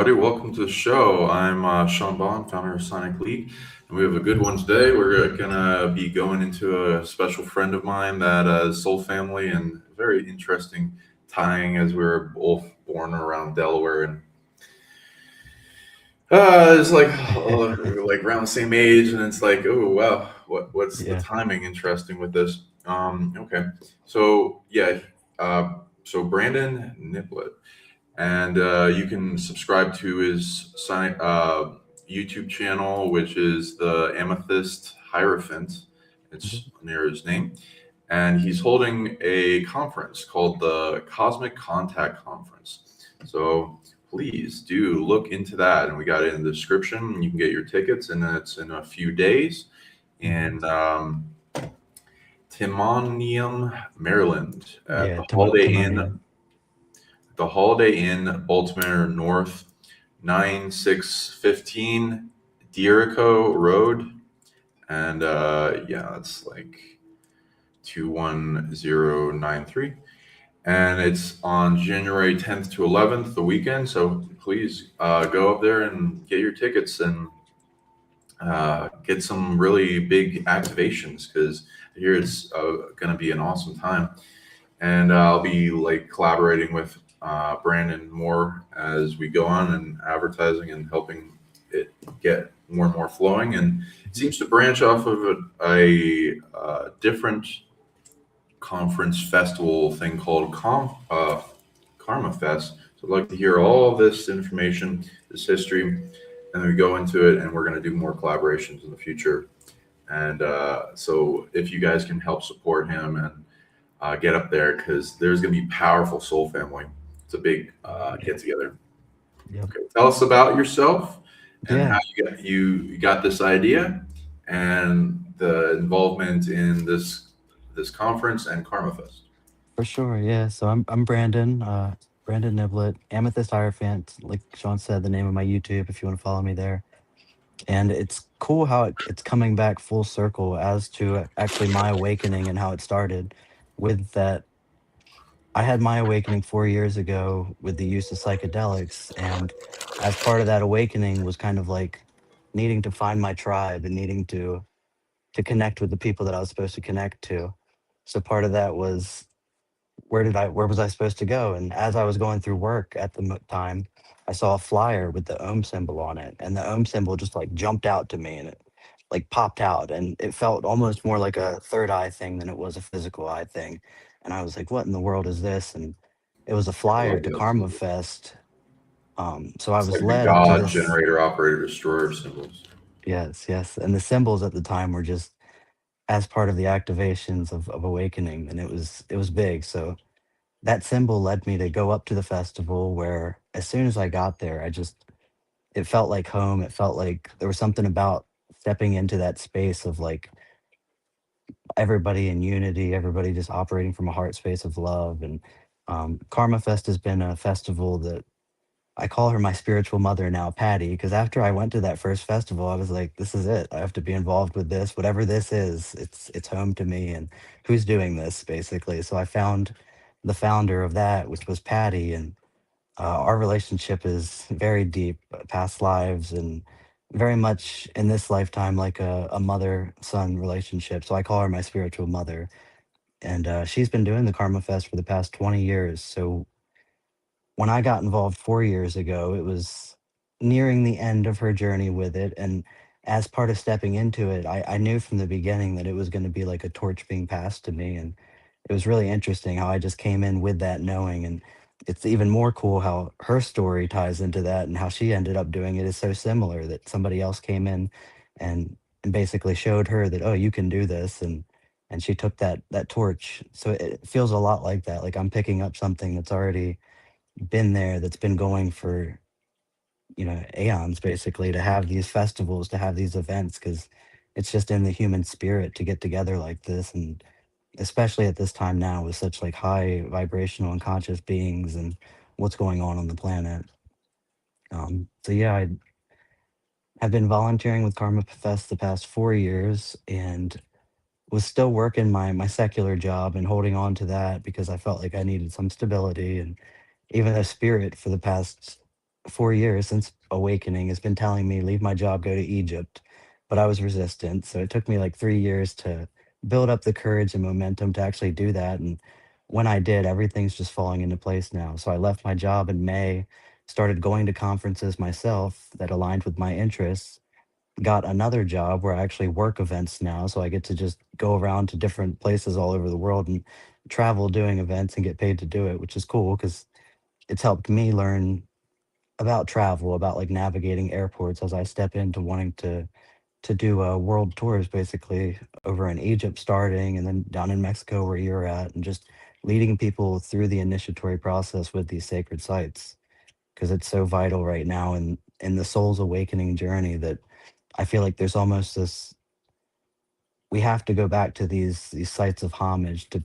everybody. Welcome to the show. I'm Sean Bond, founder of Sonic League, and we have a good one today. We're going to be going into a special friend of mine that is Soul Family, and very interesting tying as we were both born around Delaware. And it's like around the same age, and it's like, oh, wow, what's the Yeah. timing interesting with this? Okay. So, yeah, uh, so Brandon Niplet. And you can subscribe to his YouTube channel, which is the Amethyst Hierophant. Mhm. It's near his name, and he's holding a conference called the Cosmic Contact Conference. So please do look into that, and we got it in the description. You can get your tickets, and it's in a few days. Mhm. And Timonium, Maryland, at Yeah, the Holiday Inn Timonium. Baltimore North, 9615 Dierico Road. And yeah, it's like 21093. And it's on January 10th to 11th, the weekend. So please go up there and get your tickets and get some really big activations because here it's going to be an awesome time. And I'll be like collaborating with Brandon more as we go on and advertising and helping it get more and more flowing. And it Mhm. seems to branch off of a different conference festival thing called Karma Fest. So I'd like to hear all this information, this history, and then we go into it, and we're going to do more collaborations in the future. And so if you guys can help support him and get up there because there's going to be powerful soul family. It's a big Yeah. get together. Yep. Okay, tell us about yourself and how Yeah, you got this idea and the involvement in this conference and Karma Fest. for sure. Yeah. So I'm Brandon, Brandon Niblet, Amethyst Hierophant. Like Sean said, the name of my YouTube if you want to follow me there. And it's cool how it's coming back full circle as to actually my awakening and how it started with that. I had my awakening 4 years ago with the use of psychedelics. And as part of that awakening was kind of like needing to find my tribe and needing to connect with the people that I was supposed to connect to. So part of that was where was I supposed to go? And as I was going through work at the time, I saw a flyer with the Ohm symbol on it, and the Ohm symbol just like jumped out to me, and it like popped out, and it felt almost more like a third eye thing than it was a physical eye thing. And I was like, "What in the world is this?" And it was a I flyer love to that Karma symbol. Fest. So I It's was like the led to God, this. generator, operator, destroyer symbols. Yes, yes, and the symbols at the time were just as part of the activations of awakening, and it was big. So that symbol led me to go up to the festival where as soon as I got there, it felt like home. It felt like there was something about stepping into that space of like everybody in unity, everybody just operating from a heart space of love. And Karma Fest has been a festival that I call her my spiritual mother now, Patty, because after I went to that first festival, I was like, this is it. I have to be involved with this. Whatever this is, it's home to me. And who's doing this, basically? So I found the founder of that, which was Patty, and our relationship is very deep, past lives, and very much in this lifetime like a mother-son relationship. So I call her my spiritual mother, and she's been doing the Karma Fest for the past 20 years. So when I got involved 4 years ago, it was nearing the end of her journey with it. And as part of stepping into it, I knew from the beginning that it was going to be like a torch being passed to me. And it was really interesting how I just came in with that knowing. And it's even more cool how her story ties into that and how she ended up doing it is so similar that somebody else came in and and basically showed her that, oh, you can do this. And she took that torch. So it feels a lot like that. Like I'm picking up something that's already been there, that's been going for aeons, basically, to have these festivals, to have these events, because it's just in the human spirit to get together like this. And especially at this time now with such like high vibrational and conscious beings and what's going on the planet. So yeah, I have been volunteering with Karma Fest the past 4 years and was still working my secular job and holding on to that because I felt like I needed some stability. And even though spirit for the past 4 years since awakening has been telling me leave my job, go to Egypt, but I was resistant. So it took me like 3 years to build up the courage and momentum to actually do that. And when I did, everything's just falling into place now. So I left my job in May, started going to conferences myself that aligned with my interests, got another job where I actually work events now. So I get to just go around to different places all over the world and travel doing events and get paid to do it, which is cool because it's helped me learn about travel, about like navigating airports as I step into wanting to do world tours basically over in Egypt starting and then down in Mexico where you're at and just leading people through the initiatory process with these sacred sites because it's so vital right now in the soul's awakening journey that I feel like there's almost this we have to go back to these sites of homage to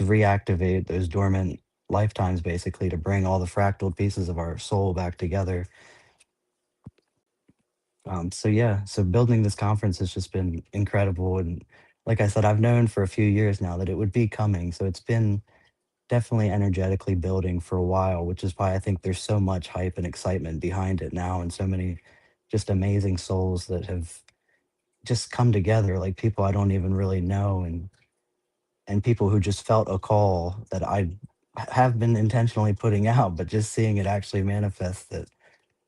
reactivate those dormant lifetimes basically to bring all the fractal pieces of our soul back together. So yeah, so building this conference has just been incredible, and like I said, I've known for a few years now that it would be coming. So it's been definitely energetically building for a while, which is why I think there's so much hype and excitement behind it now, and so many just amazing souls that have just come together, like people I don't even really know, and people who just felt a call that I have been intentionally putting out, but just seeing it actually manifest that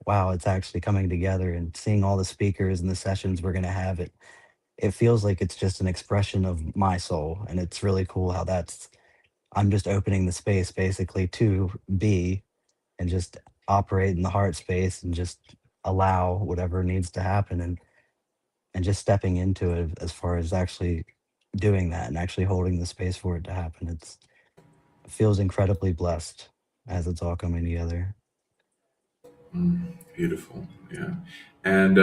wow, it's actually coming together and seeing all the speakers and the sessions we're going to have it feels like it's just an expression of my soul and it's really cool how that's I'm just opening the space basically to be and just operate in the heart space and just allow whatever needs to happen and just stepping into it as far as actually doing that and actually holding the space for it to happen. It feels incredibly blessed as it's all coming together. Beautiful. Yeah. And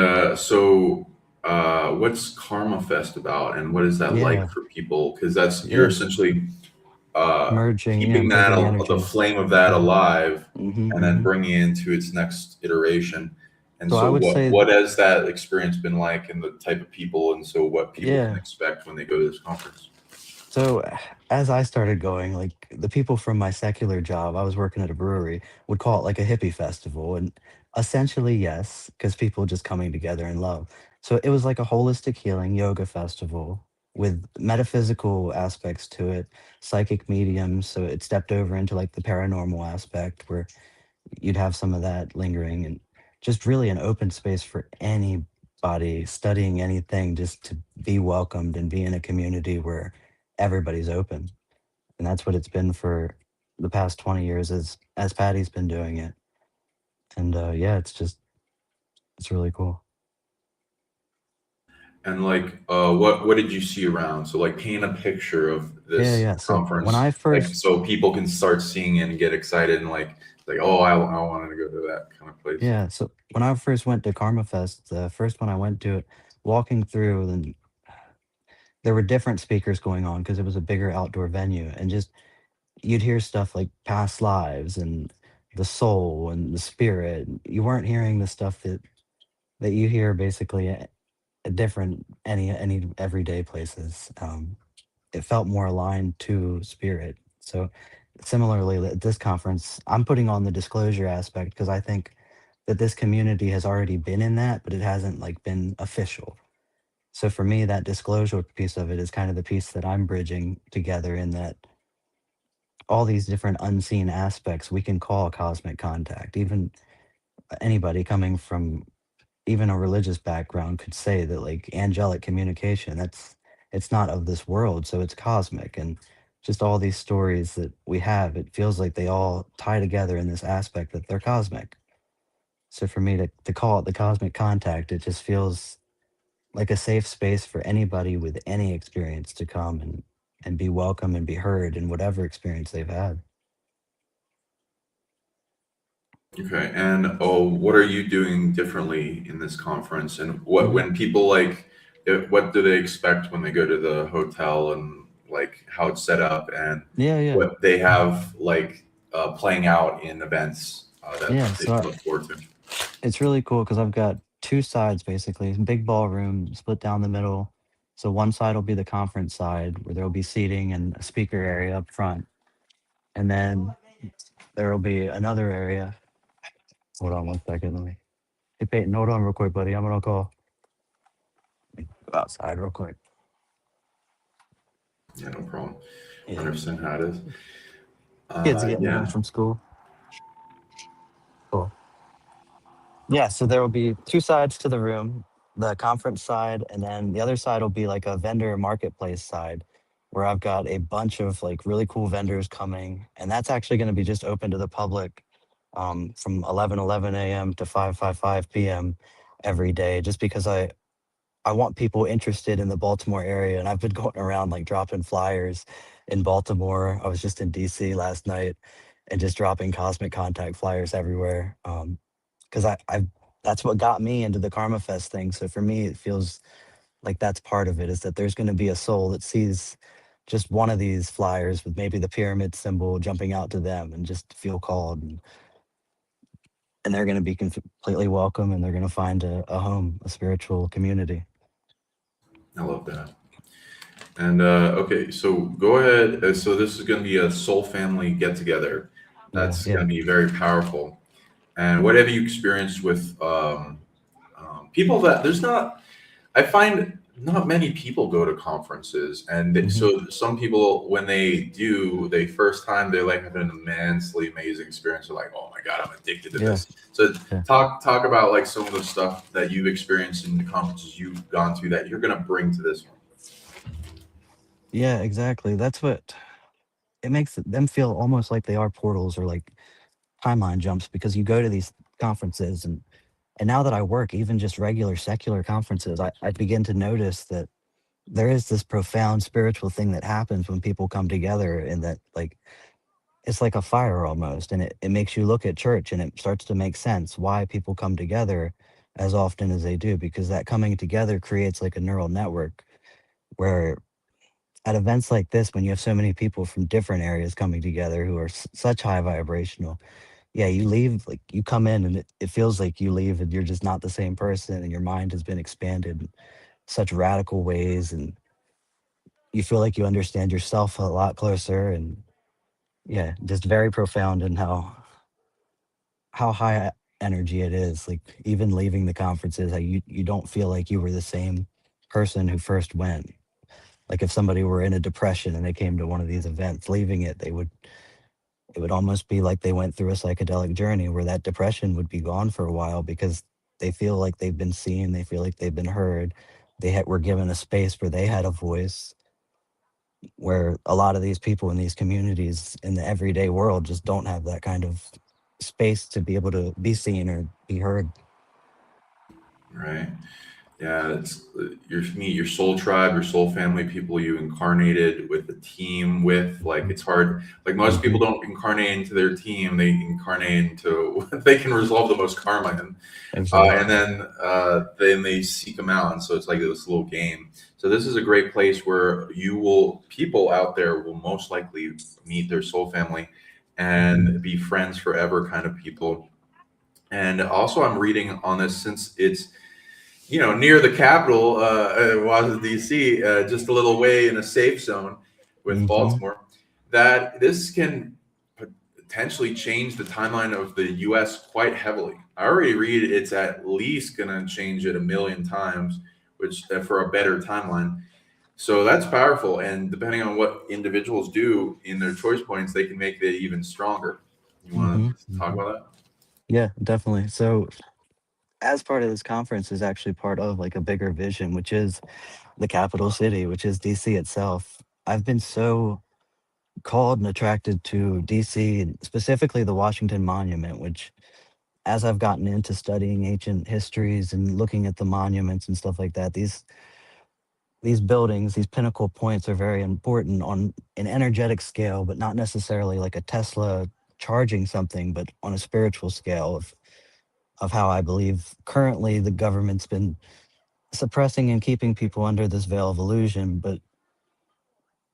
what's Karma Fest about, and what is that like Yeah, for people? Because that's you're yeah, essentially merging, yeah, keeping that merging the energies. flame of that alive, Hmm, and then hmm. bringing it into its next iteration. And So I so, would say, what has that experience been like, and the type of people, and so what people can yeah. expect when they go to this conference? So as I started going, like the people from my secular job, I was working at a brewery, would call it like a hippie festival. And essentially, yes, because people just coming together in love. So it was like a holistic healing yoga festival with metaphysical aspects to it, psychic mediums. So it stepped over into like the paranormal aspect where you'd have some of that lingering and just really an open space for anybody studying anything just to be welcomed and be in a community where everybody's open. And that's what it's been for the past 20 years as Patty's been doing it. And yeah, it's really cool. And like, what did you see around? So like, paint a picture of Yeah, this yeah. So when conference, I like, first so people can start seeing it and get excited and like, oh, I wanted to go to that kind of place. yeah, so when I first went to Karma Fest, the first one I went to it, walking through, then there were different speakers going on because it was a bigger outdoor venue, and just you'd hear stuff like past lives and the soul and the spirit. You weren't hearing the stuff that you hear basically at different any everyday places. It felt more aligned to spirit. So similarly at this conference, I'm putting on the disclosure aspect because I think that this community has already been in that, but it hasn't like been official. So for me, that disclosure piece of it is kind of the piece that I'm bridging together in that all these different unseen aspects we can call cosmic contact. Even anybody coming from even a religious background could say that like angelic communication, that's it's not of this world, so it's cosmic. And just all these stories that we have, it feels like they all tie together in this aspect that they're cosmic. So for me to call it the cosmic contact, it just feels like a safe space for anybody with any experience to come and be welcome and be heard in whatever experience they've had. Okay. And oh, what are you doing differently in this conference? And what Mhm. when people like, what do they expect when they go to the hotel, and like how it's set up, and Yeah, yeah. what they have like playing out in events that Yeah, they so can look forward to? it's really cool because I've got two sides basically, big ballroom split down the middle. So one side will be the conference side where there'll be seating and a speaker area up front. And then there will be another area Hold on 1 second. Let me. Hey Peyton, hold on real quick, buddy. I'm gonna call. Go outside real quick. Yeah, no problem. Yeah. Understand how it is. Kids getting home Yeah. from school. Cool. Yeah, so there will be two sides to the room, the conference side, and then the other side will be like a vendor marketplace side where I've got a bunch of like really cool vendors coming. And that's actually going to be just open to the public from 11:11 a.m. to 5:55 p.m. every day, just because I want people interested in the Baltimore area. And I've been going around like dropping flyers in Baltimore. I was just in DC last night and just dropping Cosmic Contact flyers everywhere. Because I that's what got me into the Karma Fest thing. So for me, it feels like that's part of it is that there's going to be a soul that sees just one of these flyers with maybe the pyramid symbol jumping out to them and just feel called and they're going to be completely welcome and they're going to find a home, a spiritual community. I love that. And okay, so go ahead. So this is going to be a soul family get together. Yeah, That's going yeah. to be very powerful. And what have you experienced with people that there's not? I find not many people go to conferences, and Hmm. so some people, when they do, they first time they like have an immensely amazing experience. They're like, "Oh my god, I'm addicted to Yeah, this." So yeah. talk about like some of the stuff that you've experienced in the conferences you've gone to that you're gonna bring to this one. Yeah, exactly. That's what it makes them feel almost like they are portals or like timeline jumps because you go to these conferences and now that I work, even just regular secular conferences, I begin to notice that there is this profound spiritual thing that happens when people come together and that like it's like a fire almost and it makes you look at church and it starts to make sense why people come together as often as they do because that coming together creates like a neural network where at events like this when you have so many people from different areas coming together who are such high vibrational, yeah, you leave like you come in and it feels like you leave and you're just not the same person and your mind has been expanded in such radical ways and you feel like you understand yourself a lot closer and yeah, just very profound in how high energy it is. Like even leaving the conferences, how you don't feel like you were the same person who first went. Like if somebody were in a depression and they came to one of these events, leaving it, they would it would almost be like they went through a psychedelic journey where that depression would be gone for a while because they feel like they've been seen, they feel like they've been heard, were given a space where they had a voice where a lot of these people in these communities in the everyday world just don't have that kind of space to be able to be seen or be heard. Right. Yeah, it's your meet your soul tribe, your soul family, people you incarnated with a team with. Like it's hard. Like most Mm-hmm. people don't incarnate into their team; they incarnate into what they can resolve the most karma in, and Exactly. then they seek them out. And so it's like this little game. So this is a great place where you will people out there will most likely meet their soul family Mm-hmm. and be friends forever, kind of people. And also, I'm reading on this since it's near the capital, Washington D.C., just a little way in a safe zone with Mm-hmm. Baltimore, that this can potentially change the timeline of the U.S. quite heavily. I already read it's at least going to change it a million times, which for a better timeline. So that's powerful, and depending on what individuals do in their choice points, they can make it even stronger. You want Mm-hmm. to talk Hmm. about Yeah, definitely. So as part of this conference is actually part of like a bigger vision, which is the capital city, which is DC itself. I've been so called and attracted to DC, and specifically the Washington Monument, which as I've gotten into studying ancient histories and looking at the monuments and stuff like that, these buildings, these pinnacle points are very important on an energetic scale, but not necessarily like a Tesla charging something, but on a spiritual scale of how I believe currently the government's been suppressing and keeping people under this veil of illusion, but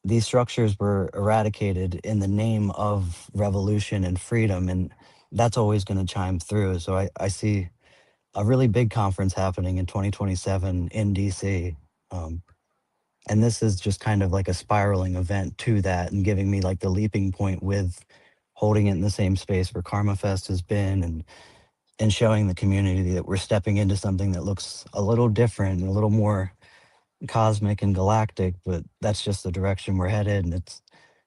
these structures were eradicated in the name of revolution and freedom, and that's always going to chime through. So I see a really big conference happening in 2027 in DC. Um, and this is just kind of like a spiraling event to that and giving me like the leaping point with holding it in the same space where Karma Fest has been and and showing the community that we're stepping into something that looks a little different, a little more cosmic and galactic, but that's just the direction we're headed, and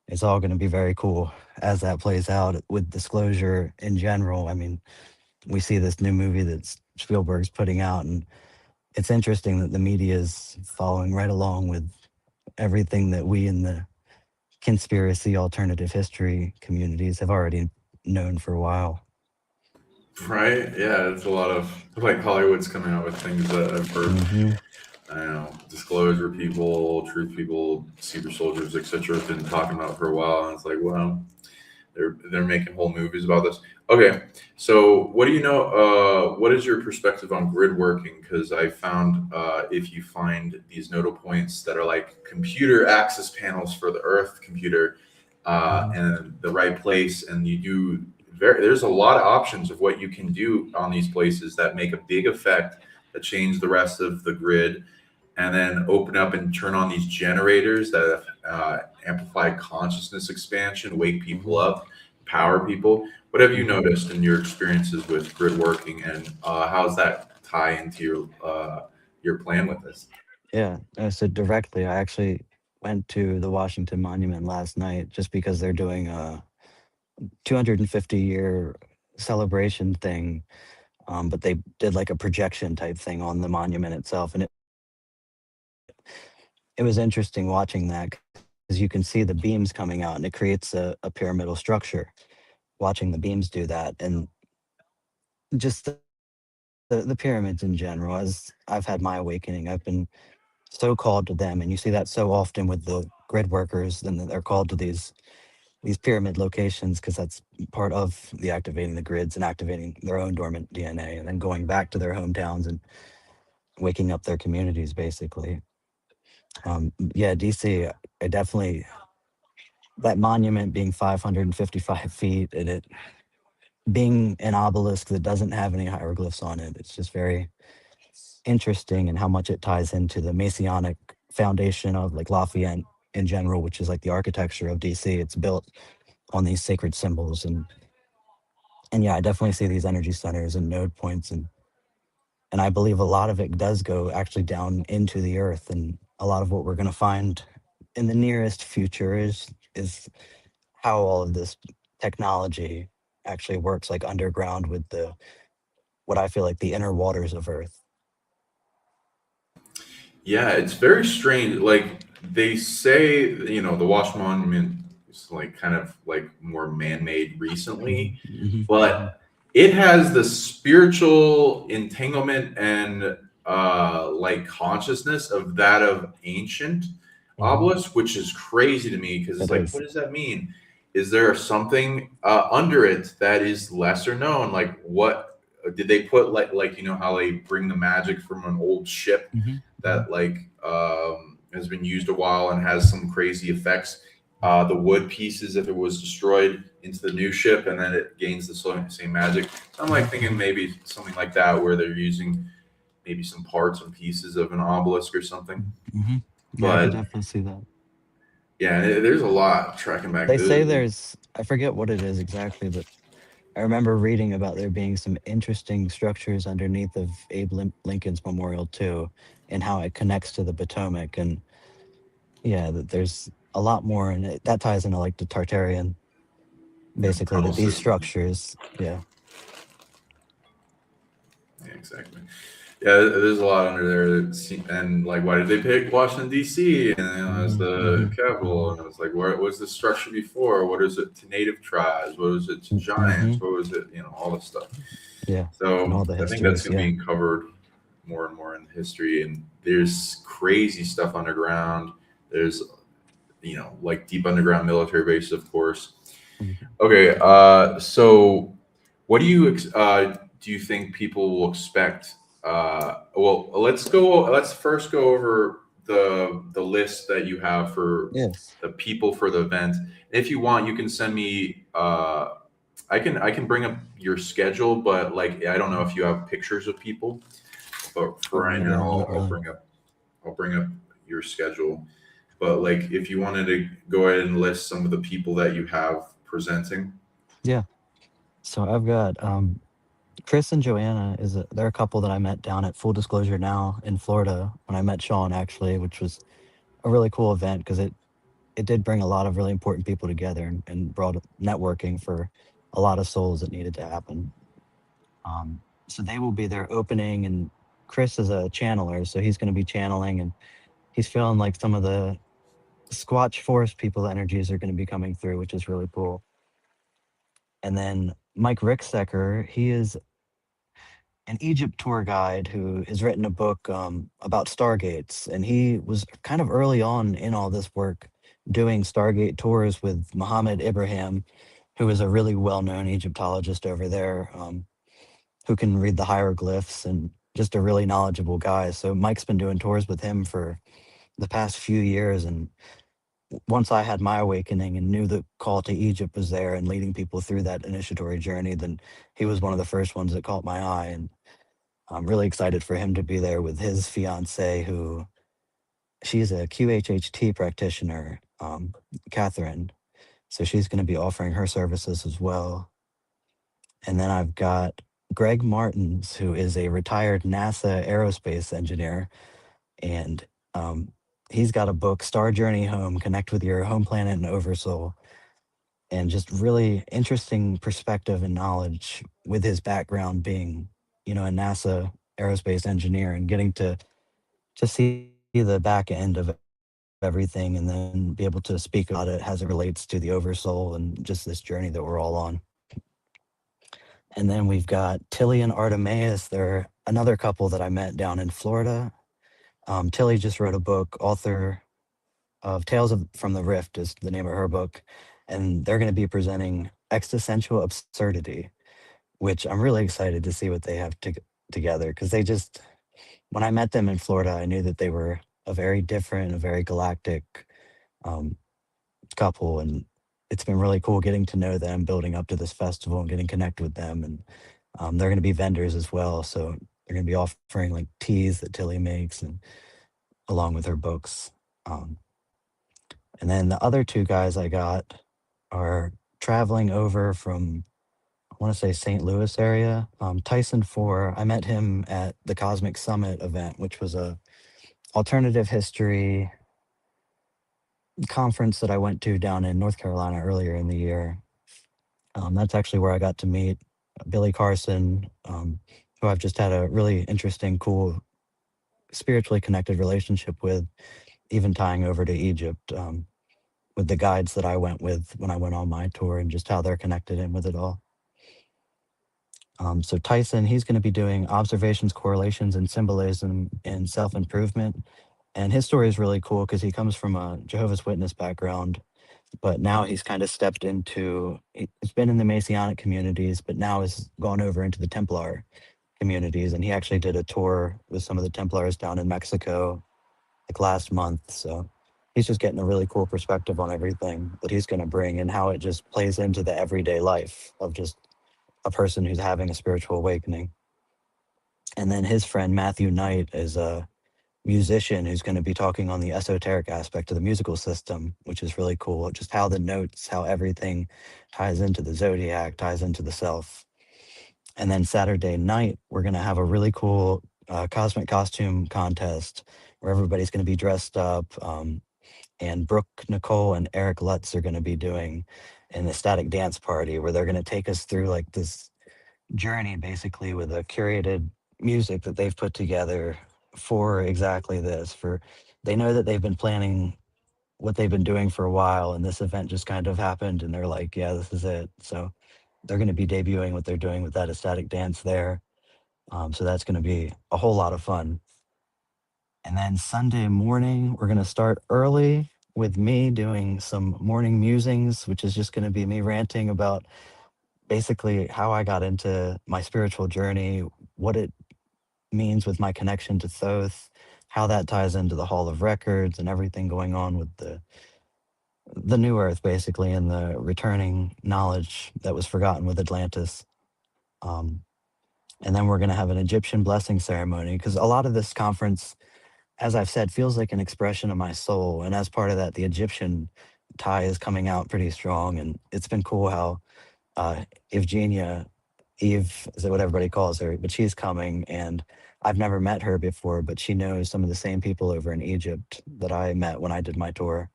it's all going to be very cool as that plays out with disclosure in general. I mean, we see this new movie that Spielberg's putting out, and it's interesting that the media is following right along with everything that we in the conspiracy alternative history communities have already known for a while. Right? Yeah, it's a lot of like Hollywood's coming out with things that I've heard. Hmm. I don't know, disclosure people, truth people, super soldiers, etc. have been talking about for a while, and it's like, well, they're making whole movies about this. Okay, so what do you know? What is your perspective on grid working? Because I found if you find these nodal points that are like computer access panels for the Earth computer Hmm. and the right place, and you do there's a lot of options of what you can do on these places that make a big effect that change the rest of the grid, and then open up and turn on these generators that amplify consciousness expansion, wake people Hmm. up, power people. What have you Hmm. noticed in your experiences with grid working, and how does that tie into your plan with this? Yeah, so directly, I actually went to the Washington Monument last night just because they're doing a 250-year celebration thing, but they did like a projection type thing on the monument itself, and it was interesting watching that because you can see the beams coming out, and it creates a pyramidal structure. Watching the beams do that, and just the pyramids in general. As I've had my awakening, I've been so called to them, and you see that so often with the grid workers, and they're called to these pyramid locations because that's part of the activating the grids and activating their own dormant DNA, and then going back to their hometowns and waking up their communities, basically. Yeah, DC, I definitely that monument being 555 feet and it being an obelisk that doesn't have any hieroglyphs on it. It's just very interesting and how much it ties into the Masonic foundation of like Lafayette in general, which is like the architecture of DC. It's built on these sacred symbols, and yeah, I definitely see these energy centers and node points, and I believe a lot of it does go actually down into the earth, and a lot of what we're going to find in the nearest future is how all of this technology actually works like underground with the what I feel like the inner waters of earth. Yeah, it's very strange. Like they say, the Wash Monument is like kind of like more man-made recently, Mhm, mhm, mhm, but it has the spiritual entanglement and like consciousness of that of ancient mhm. obelisk, which is crazy to me because it's It like, is. what does that mean? Is there something under it that is lesser known? Like, what did they put? Like how they bring the magic from an old ship Mhm, mhm, that like has been used a while and has some crazy effects. The wood pieces, if it was destroyed, into the new ship, and then it gains the same magic. So I'm like mhm, thinking mhm, maybe something like that, where they're using maybe some parts and pieces of an obelisk or something. mhm. Yeah, I could But definitely see that. yeah, there's a lot tracking back. They say there's, I forget what it is exactly, but I remember reading about there being some interesting structures underneath of Abe Lincoln's memorial too, and how it connects to the Potomac. And yeah, that there's a lot more, and that ties into like the Tartarian, basically Tunnel that these system. structures, yeah. Yeah, exactly. Yeah, there's a lot under there. And like, why did they pick Washington D.C. and as Hmm. the Hmm. capital? Hmm. And it was like, what was the structure before? What is it to native tribes? What was it to Hmm. giants? What was it? All this stuff. Yeah, and So all the I think that's histories, going to yeah. be covered more and more in history. And there's crazy stuff underground. There's like deep underground military bases, of course. Mhm. Okay, so what do you think people will expect? Well, let's first go over the list that you have for Yes. the people for the event. If you want, you can send me. I can bring up your schedule, but like I don't know Mhm. if you have pictures of people. But for Oh right now, no, not I'll really. bring up your schedule. But like, if you wanted to go ahead and list some of the people that you have presenting. Yeah. So I've got Chris and Joanna they're a couple that I met down at Full Disclosure Now in Florida when I met Sean actually, which was a really cool event because it did bring a lot of really important people together and brought networking for a lot of souls that needed to happen. So they will be there opening, and Chris is a channeler, so he's going to be channeling, and he's feeling like some of the Squatch Forest people energies are going to be coming through, which is really cool. And then Mike Ricksecker, he is an Egypt tour guide who has written a book about stargates, and he was kind of early on in all this work doing stargate tours with Muhammad Ibrahim, who is a really well-known Egyptologist over there, who can read the hieroglyphs and just a really knowledgeable guy. So Mike's been doing tours with him for the past few years, and once I had my awakening and knew the call to Egypt was there and leading people through that initiatory journey, then he was one of the first ones that caught my eye. And I'm really excited for him to be there with his fiance, who she's a QHHT practitioner, Catherine. So she's going to be offering her services as well. And then I've got Greg Martins, who is a retired NASA aerospace engineer. And he's got a book, Star Journey Home, Connect with Your Home Planet and Oversoul. And just really interesting perspective and knowledge with his background being, a NASA aerospace engineer and getting to see the back end of everything and then be able to speak about it as it relates to the oversoul and just this journey that we're all on. And then we've got Tilly and Artemis. They're another couple that I met down in Florida. Tilly just wrote a book, author of from the Rift is the name of her book. And they're going to be presenting Existential Absurdity, which I'm really excited to see what they have together because when I met them in Florida, I knew that they were a very different, a very galactic um, couple. And it's been really cool getting to know them, building up to this festival and getting connected with them. And they're going to be vendors as well. So they're going to be offering like teas that Tilly makes and along with her books. Um, and then the other two guys I got are traveling over from, I want to say St. Louis area. Tyson Four, I met him at the Cosmic Summit event, which was a alternative history conference that I went to down in North Carolina earlier in the year. That's actually where I got to meet Billy Carson, who I've just had a really interesting, cool, spiritually connected relationship with, even tying over to Egypt with the guides that I went with when I went on my tour and just how they're connected in with it all. So Tyson, he's going to be doing observations, correlations, and symbolism in self-improvement. And his story is really cool because he comes from a Jehovah's Witness background, but now he's kind of stepped into, he's been in the Masonic communities, but now has gone over into the Templar communities. And he actually did a tour with some of the Templars down in Mexico like last month. So he's just getting a really cool perspective on everything that he's going to bring and how it just plays into the everyday life of just a person who's having a spiritual awakening. And then his friend Matthew Knight is a musician who's going to be talking on the esoteric aspect of the musical system, which is really cool. Just how the notes, how everything ties into the zodiac, ties into the self. And then Saturday night, we're going to have a really cool cosmic costume contest where everybody's going to be dressed up. And Brooke Nicole and Eric Lutz are going to be doing an ecstatic dance party where they're going to take us through like this journey basically with a curated music that they've put together for exactly this. For they know that they've been planning what they've been doing for a while, and this event just kind of happened, and they're like, "Yeah, this is it." So they're going to be debuting what they're doing with that ecstatic dance there. So that's going to be a whole lot of fun. And then Sunday morning, we're going to start early with me doing some morning musings, which is just going to be me ranting about basically how I got into my spiritual journey, what it means with my connection to Thoth, how that ties into the Hall of Records and everything going on with the new earth basically and the returning knowledge that was forgotten with Atlantis. Um, and then we're going to have an Egyptian blessing ceremony because a lot of this conference, as I've said, feels like an expression of my soul. And as part of that, the Egyptian tie is coming out pretty strong. And it's been cool how uh, Evgenia Eve is what everybody calls her, but she's coming, and I've never met her before, but she knows some of the same people over in Egypt that I met when I did my tour.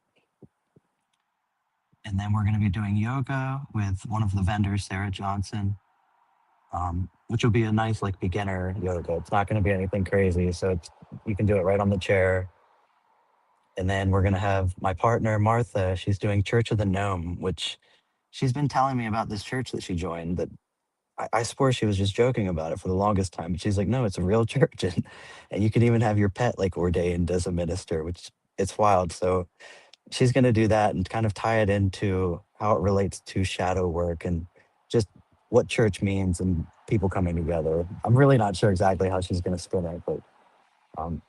And then we're going to be doing yoga with one of the vendors, Sarah Johnson, which will be a nice like beginner yoga. It's not going to be anything crazy, so you can do it right on the chair. And then we're going to have my partner Martha. She's doing Church of the Gnome, which she's been telling me about this church that she joined. That I swore she was just joking about it for the longest time, but she's like, no, it's a real church, and you can even have your pet like ordained as a minister, which it's wild. So she's going to do that and kind of tie it into how it relates to shadow work and just what church means and people coming together. I'm really not sure exactly how she's going to spin it, but um,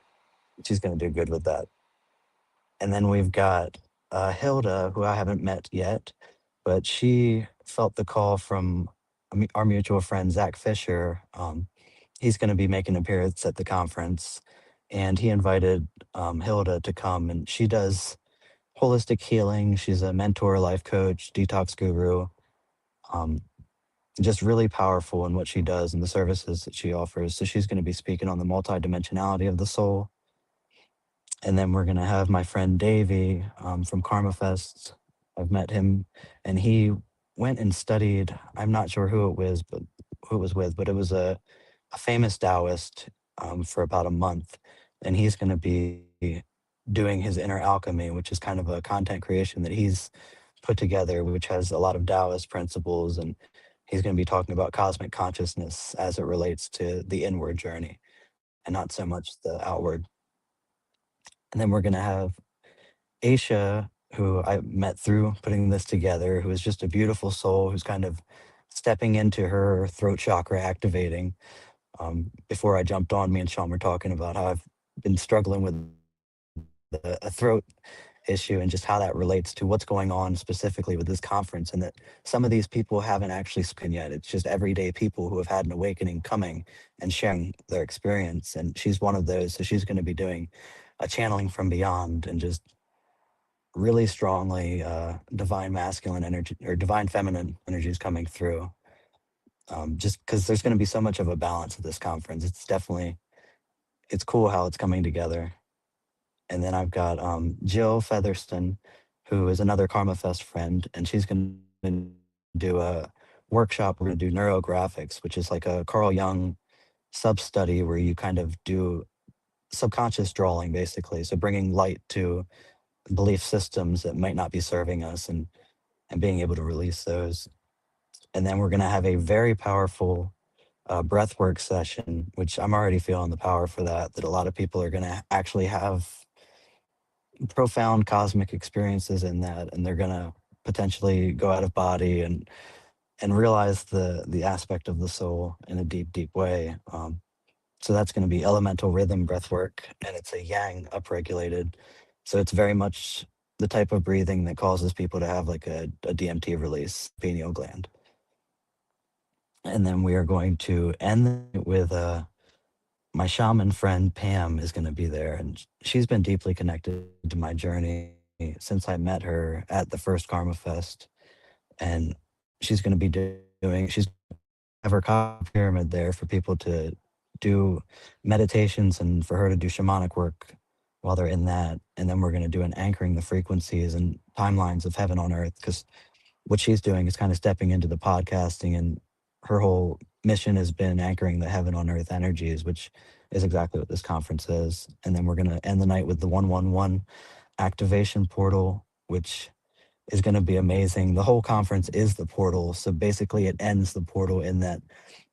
she's going to do good with that. And then we've got Hilda, who I haven't met yet, but she felt the call from our mutual friend, Zach Fisher. He's going to be making an appearance at the conference, and he invited Hilda to come, and she does holistic healing. She's a mentor, life coach, detox guru, um, just really powerful in what she does and the services that she offers. So she's going to be speaking on the multidimensionality of the soul. And then we're going to have my friend Davey from Karma Fest. I've met him, and he went and studied. I'm not sure who it was, but who it was with, but it was a famous Taoist for about a month, and he's going to be doing his inner alchemy, which is kind of a content creation that he's put together, which has a lot of Taoist principles, and he's going to be talking about cosmic consciousness as it relates to the inward journey and not so much the outward. And then we're going to have Aisha, who I met through putting this together, who is just a beautiful soul who's kind of stepping into her throat chakra activating. Before I jumped on, me and Sean were talking about how I've been struggling with a throat issue and just how that relates to what's going on specifically with this conference, and that some of these people haven't actually spoken yet. It's just everyday people who have had an awakening coming and sharing their experience. And she's one of those. So she's going to be doing a channeling from beyond and just really strongly divine masculine energy or divine feminine energies coming through. Just because there's going to be so much of a balance at this conference. It's cool how it's coming together. And then I've got Jill Featherston, who is another Karma Fest friend, and she's going to do a workshop. We're going to do neurographics, which is like a Carl Jung sub study where you kind of do subconscious drawing, basically. So bringing light to belief systems that might not be serving us, and being able to release those. And then we're going to have a very powerful breathwork session, which I'm already feeling the power for that. That a lot of people are going to actually have profound cosmic experiences in that, and they're going to potentially go out of body and realize the aspect of the soul in a deep way. So that's going to be elemental rhythm breath work, and it's a yang upregulated. So it's very much the type of breathing that causes people to have like a DMT release, pineal gland. And then we are going to end it with my shaman friend Pam is going to be there, and she's been deeply connected to my journey since I met her at the first Karma Fest. And she's going to be she's have her copper pyramid there for people to do meditations and for her to do shamanic work while they're in that. And then we're going to do an anchoring the frequencies and timelines of heaven on earth, because what she's doing is kind of stepping into the podcasting, and her whole mission has been anchoring the heaven on earth energies, which is exactly what this conference is. And then we're going to end the night with the 111 activation portal, which is going to be amazing. The whole conference is the portal. So basically, it ends the portal in that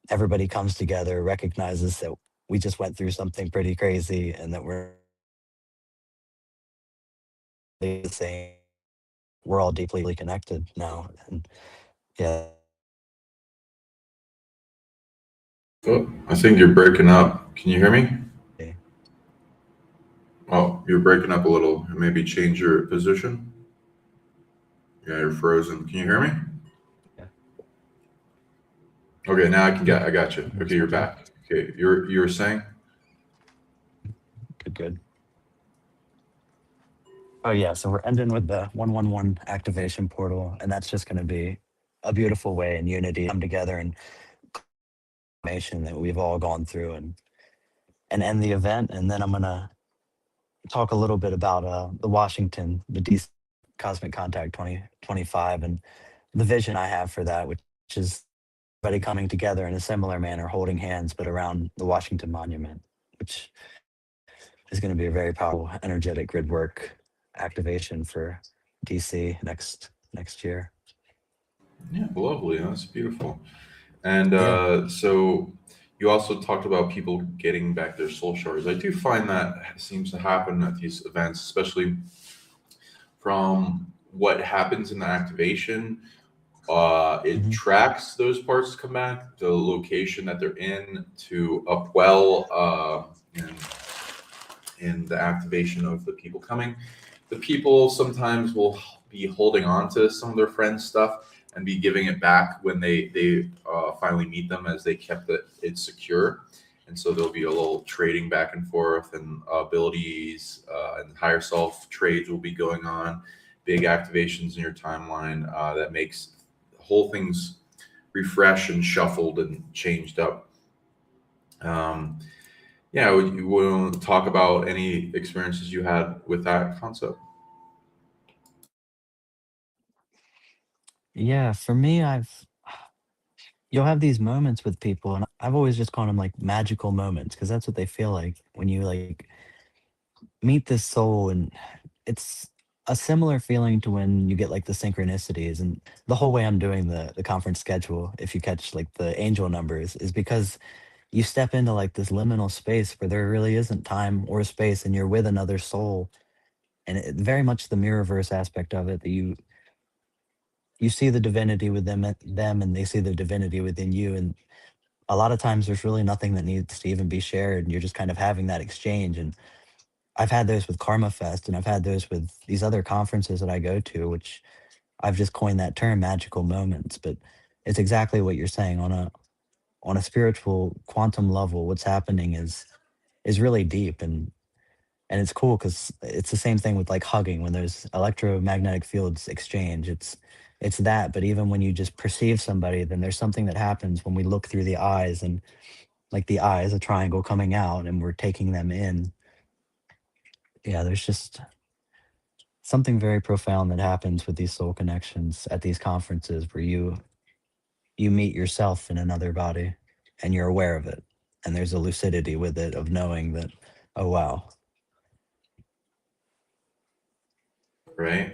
everybody comes together, recognizes that we just went through something pretty crazy and that we're the same. We're all deeply connected now. And yeah. Oh, I think you're breaking up. Can you hear me? Oh, you're breaking up a little. Maybe change your position. Yeah, you're frozen. Can you hear me? Yeah. Okay, now I got you. Okay, you're Okay. back. Okay, you were saying? Good. Oh yeah, so we're ending with the 111 activation portal, and that's just going to be a beautiful way in unity come together and information that we've all gone through and end the event. And then I'm gonna talk a little bit about the Washington, the DC Cosmic Contact 2025, and the vision I have for that, which is everybody coming together in a similar manner, holding hands, but around the Washington Monument, which is going to be a very powerful, energetic grid work activation for DC next year. Yeah, lovely. That's beautiful. And Yeah. so you also talked about people getting back their soul shards. I do find that seems to happen at these events, especially from what happens in the activation. It Hmm. tracks those parts to come back, the location that they're in to upwell in the activation of the people coming. The people sometimes will be holding on to some of their friends' stuff and be giving it back when they finally meet them, as they kept it secure. And so there'll be a little trading back and forth, and abilities and higher self trades will be going on. Big activations in your timeline that makes whole things refreshed and shuffled and changed up. Um, yeah, would you want to talk about any experiences you had with that concept? Yeah, for me, you'll have these moments with people, and I've always just called them like magical moments because that's what they feel like when you like meet this soul, and it's a similar feeling to when you get like the synchronicities. And the whole way I'm doing the conference schedule, if you catch like the angel numbers, is because you step into like this liminal space where there really isn't time or space, and you're with another soul. And very much the mirrorverse aspect of it, that you see the divinity with them and they see the divinity within you. And a lot of times there's really nothing that needs to even be shared, and you're just kind of having that exchange. And I've had those with Karma Fest, and I've had those with these other conferences that I go to, which I've just coined that term magical moments. But it's exactly what you're saying. On a spiritual quantum level, what's happening is really deep. And it's cool because it's the same thing with like hugging. When there's electromagnetic fields exchange, it's that. But even when you just perceive somebody, then there's something that happens when we look through the eyes, and like the eyes, a triangle coming out, and we're taking them in. Yeah, there's just something very profound that happens with these soul connections at these conferences, where you meet yourself in another body, and you're aware of it, and there's a lucidity with it of knowing that, oh wow. Right?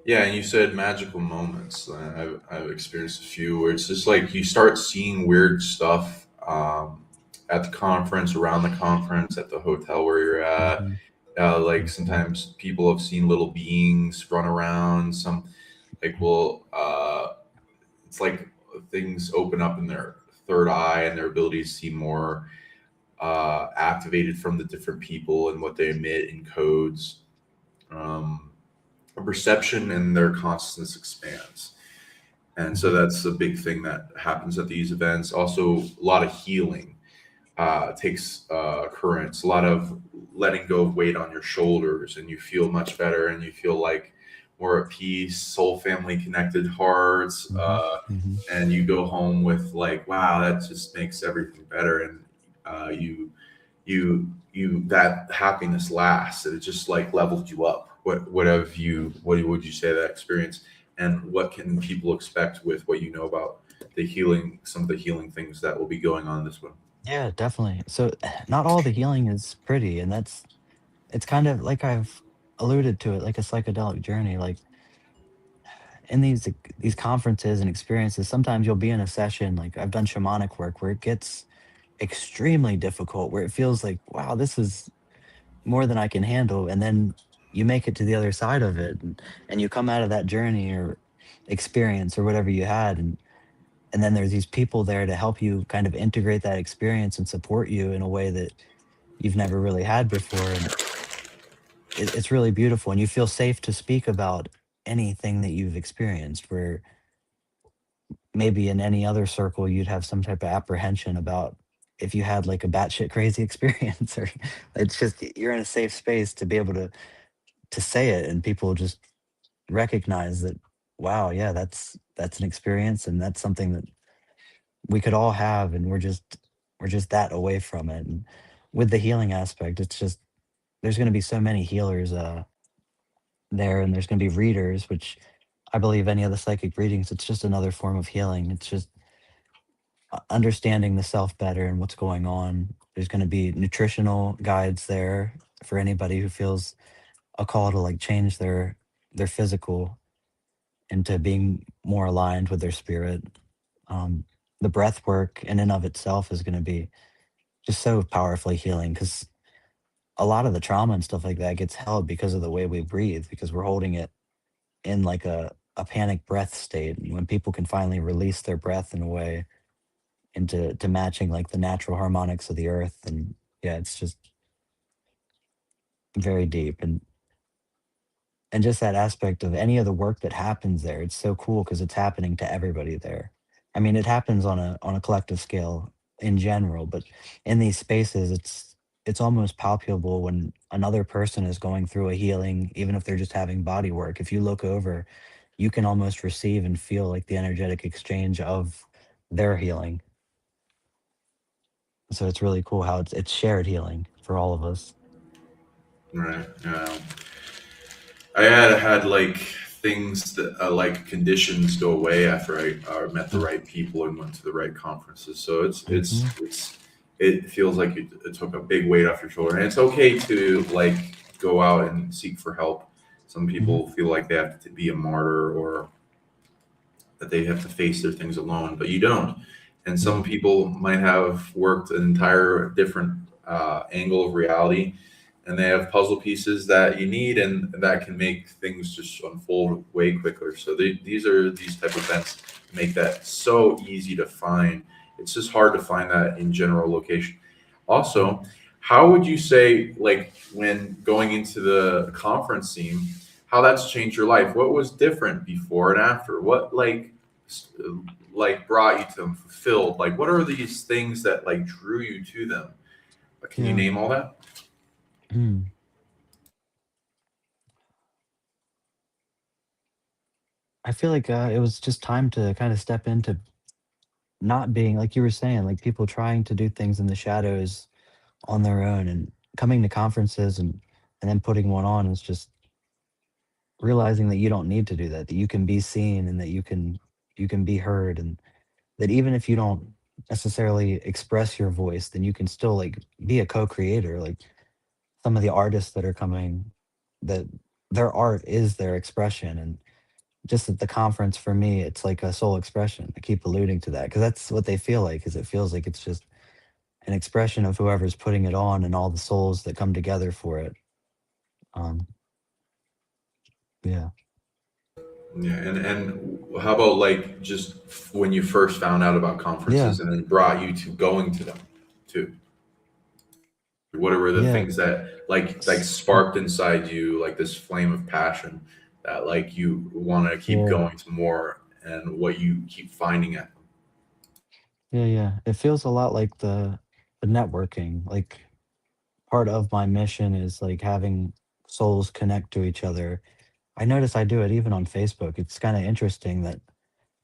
Yeah, and you said magical moments. I've experienced a few where it's just like you start seeing weird stuff at the conference, around the conference, at the hotel where you're at. Hmm. Like Hmm. sometimes people have seen little beings run around. Some like will it's like things open up in their third eye, and their ability to see more activated from the different people and what they emit in codes. Um, Perception and their consciousness expands. And so Hmm. that's a big thing that happens at these events. Also, a lot of healing takes occurrence, a lot of letting go of weight on your shoulders, and you feel much better, and you feel like more at peace, soul family connected hearts. Hmm. Hmm. And you go home with like, wow, that just makes everything better. And you that happiness lasts, and it just like leveled you up. What would you say that experience, and what can people expect with what you know about the healing, some of the healing things that will be going on this one? Yeah, definitely. So not all the healing is pretty, and it's kind of like I've alluded to it, like a psychedelic journey. Like in these conferences and experiences, sometimes you'll be in a session, like I've done shamanic work, where it gets extremely difficult, where it feels like, wow, this is more than I can handle. And then you make it to the other side of it, and you come out of that journey or experience or whatever you had, and then there's these people there to help you kind of integrate that experience and support you in a way that you've never really had before. And it's really beautiful, and you feel safe to speak about anything that you've experienced, where maybe in any other circle you'd have some type of apprehension about if you had like a batshit crazy experience. Or it's just you're in a safe space to be able to say it, and people just recognize that, wow, yeah, that's an experience, and that's something that we could all have, and we're just that away from it. And with the healing aspect, it's just there's going to be so many healers there, and there's going to be readers, which I believe any of the psychic readings, it's just another form of healing. It's just understanding the self better and what's going on. There's going to be nutritional guides there for anybody who feels a call to like change their physical into being more aligned with their spirit. Um, the breath work in and of itself is going to be just so powerfully healing, because a lot of the trauma and stuff like that gets held because of the way we breathe, because we're holding it in like a panic breath state. And when people can finally release their breath in a way into to matching like the natural harmonics of the earth, and yeah, it's just very deep. And just that aspect of any of the work that happens there, it's so cool because it's happening to everybody there. I mean, it happens on a collective scale in general, but in these spaces, it's almost palpable when another person is going through a healing, even if they're just having body work. If you look over, you can almost receive and feel like the energetic exchange of their healing. So it's really cool how it's shared healing for all of us. Right. I had like things that like conditions go away after I met the Mm. right people and went to the right conferences. So Mhm. it feels like it took a big weight off your shoulder, and it's okay to like go out and seek for help. Some Mhm. people feel like they have to be a martyr or that they have to face their things alone, but you don't. And some Yeah. people might have worked an entire different angle of reality, and they have puzzle pieces that you need, and that can make things just unfold way quicker. So these are these type of events that make that so easy to find. It's just hard to find that in general location. Mm. Also, how would you say, like, when going into the conference scene, how that's changed your life? What was different before and after? What s- like brought you to them, fulfilled? Like, what are these things that like drew you to them? Can you Yeah. name all that? Mm. I feel like it was just time to kind of step into not being like you were saying, like people trying to do things in the shadows on their own, and coming to conferences and then putting one on is just realizing that you don't need to do that, that you can be seen and that you can be heard, and that even if you don't necessarily express your voice, then you can still like be a co-creator. Like some of the artists that are coming, that their art is their expression. And just at the conference for me, it's like a soul expression. I keep alluding to that because that's what they feel like, is it feels like it's just an expression of whoever's putting it on and all the souls that come together for it. um yeah. Yeah, and how about like just when you first found out about Yeah. conferences and then brought you to going to them too? What were the Yeah. things that like So, sparked inside you, like this flame of passion that like you want to keep yeah. going to more, and what you keep finding at them? Yeah, it feels a lot like the networking. Like part of my mission is like having souls connect to each other. I notice I do it even on Facebook. It's kind of interesting that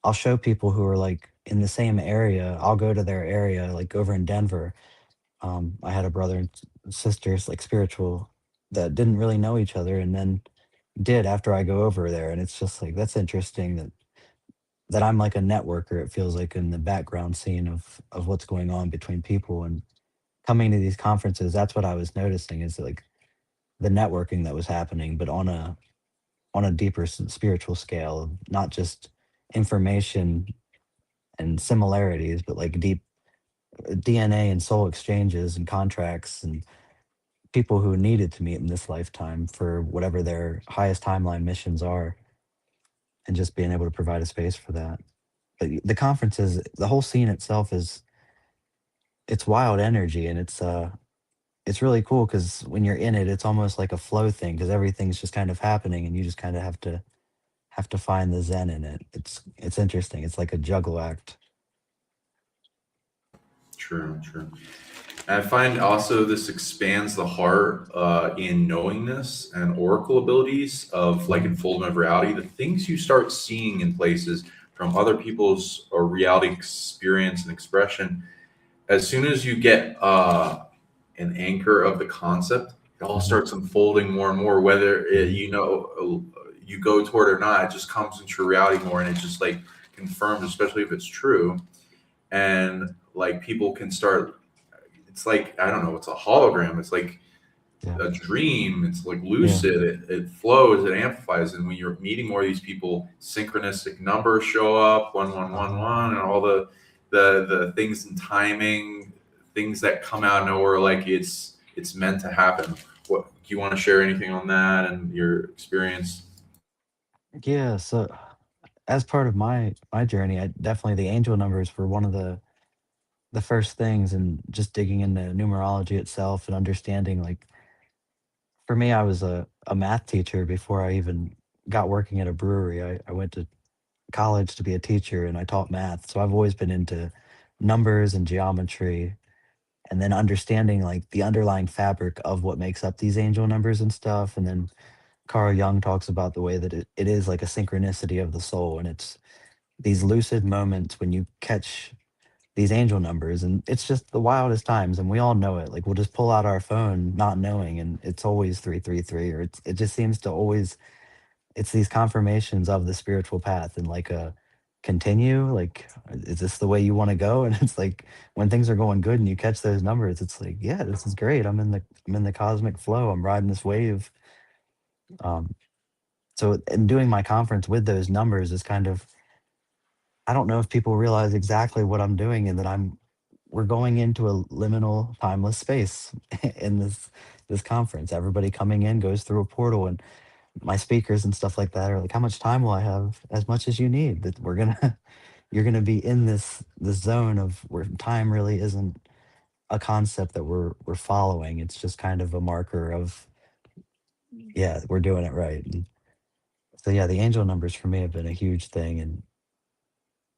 I'll show people who are like in the same area. I'll go to their area, like over in Denver. I had a brother and sisters, like spiritual, that didn't really know each other, and then did after I go over there. And it's just like that's interesting that I'm like a networker. It feels like in the background scene of what's going on between people. And coming to these conferences, that's what I was noticing, is like the networking that was happening, but on a deeper spiritual scale, not just information and similarities, but like deep DNA and soul exchanges and contracts, and people who needed to meet in this lifetime for whatever their highest timeline missions are, and just being able to provide a space for that. But the conferences, the whole scene itself is it's wild energy, and it's really cool because when you're in it, it's almost like a flow thing because everything's just kind of happening, and you just kind of have to find the zen in it. It's interesting. It's like a juggle act. True, true. And I find also this expands the heart in knowingness and oracle abilities of like Mhm. unfoldment of reality. The things you start seeing in places from other people's reality experience and expression, as soon as you get an anchor of the concept, it all Mhm. starts unfolding more and more. Whether you go toward it or not, it just comes into your reality more, and it just like confirms, especially if it's true. And like people can start. It's like I don't know. It's a hologram. It's like Yeah. a dream. It's like Yeah. lucid. It flows. It amplifies. And when you're meeting more of these people, synchronistic numbers show up, 1111, and all the things in timing, things that come out of nowhere, like it's meant to happen. What do you want to share anything on that and your experience? Yeah. So as part of my journey, I definitely the angel numbers were one of the first things, and just digging into numerology itself and understanding like for me, I was a math teacher before I even got working at a brewery. I went to college to be a teacher and I taught math. So I've always been into numbers and geometry, and then understanding like the underlying fabric of what makes up these angel numbers and stuff. And then Carl Jung talks about the way that it is like a synchronicity of the soul. And it's these lucid moments when you catch these angel numbers, and it's just the wildest times, and we all know it. Like we'll just pull out our phone not knowing, and it's always 333, or it just seems to always, it's these confirmations of the spiritual path, and like a continue, like is this the way you want to go? And it's like when things are going good and you catch those numbers, it's like, yeah, this is great. I'm in the cosmic flow. I'm riding this wave. um so in doing my conference with those numbers is kind of, I don't know if people realize exactly what I'm doing, and that we're going into a liminal timeless space in this conference. Everybody coming in goes through a portal, and my speakers and stuff like that are like, how much time will I have? As much as you need. That we're gonna you're gonna be in this zone of where time really isn't a concept that we're following. It's just kind of a marker of, yeah, we're doing it right. And so yeah, the angel numbers for me have been a huge thing, and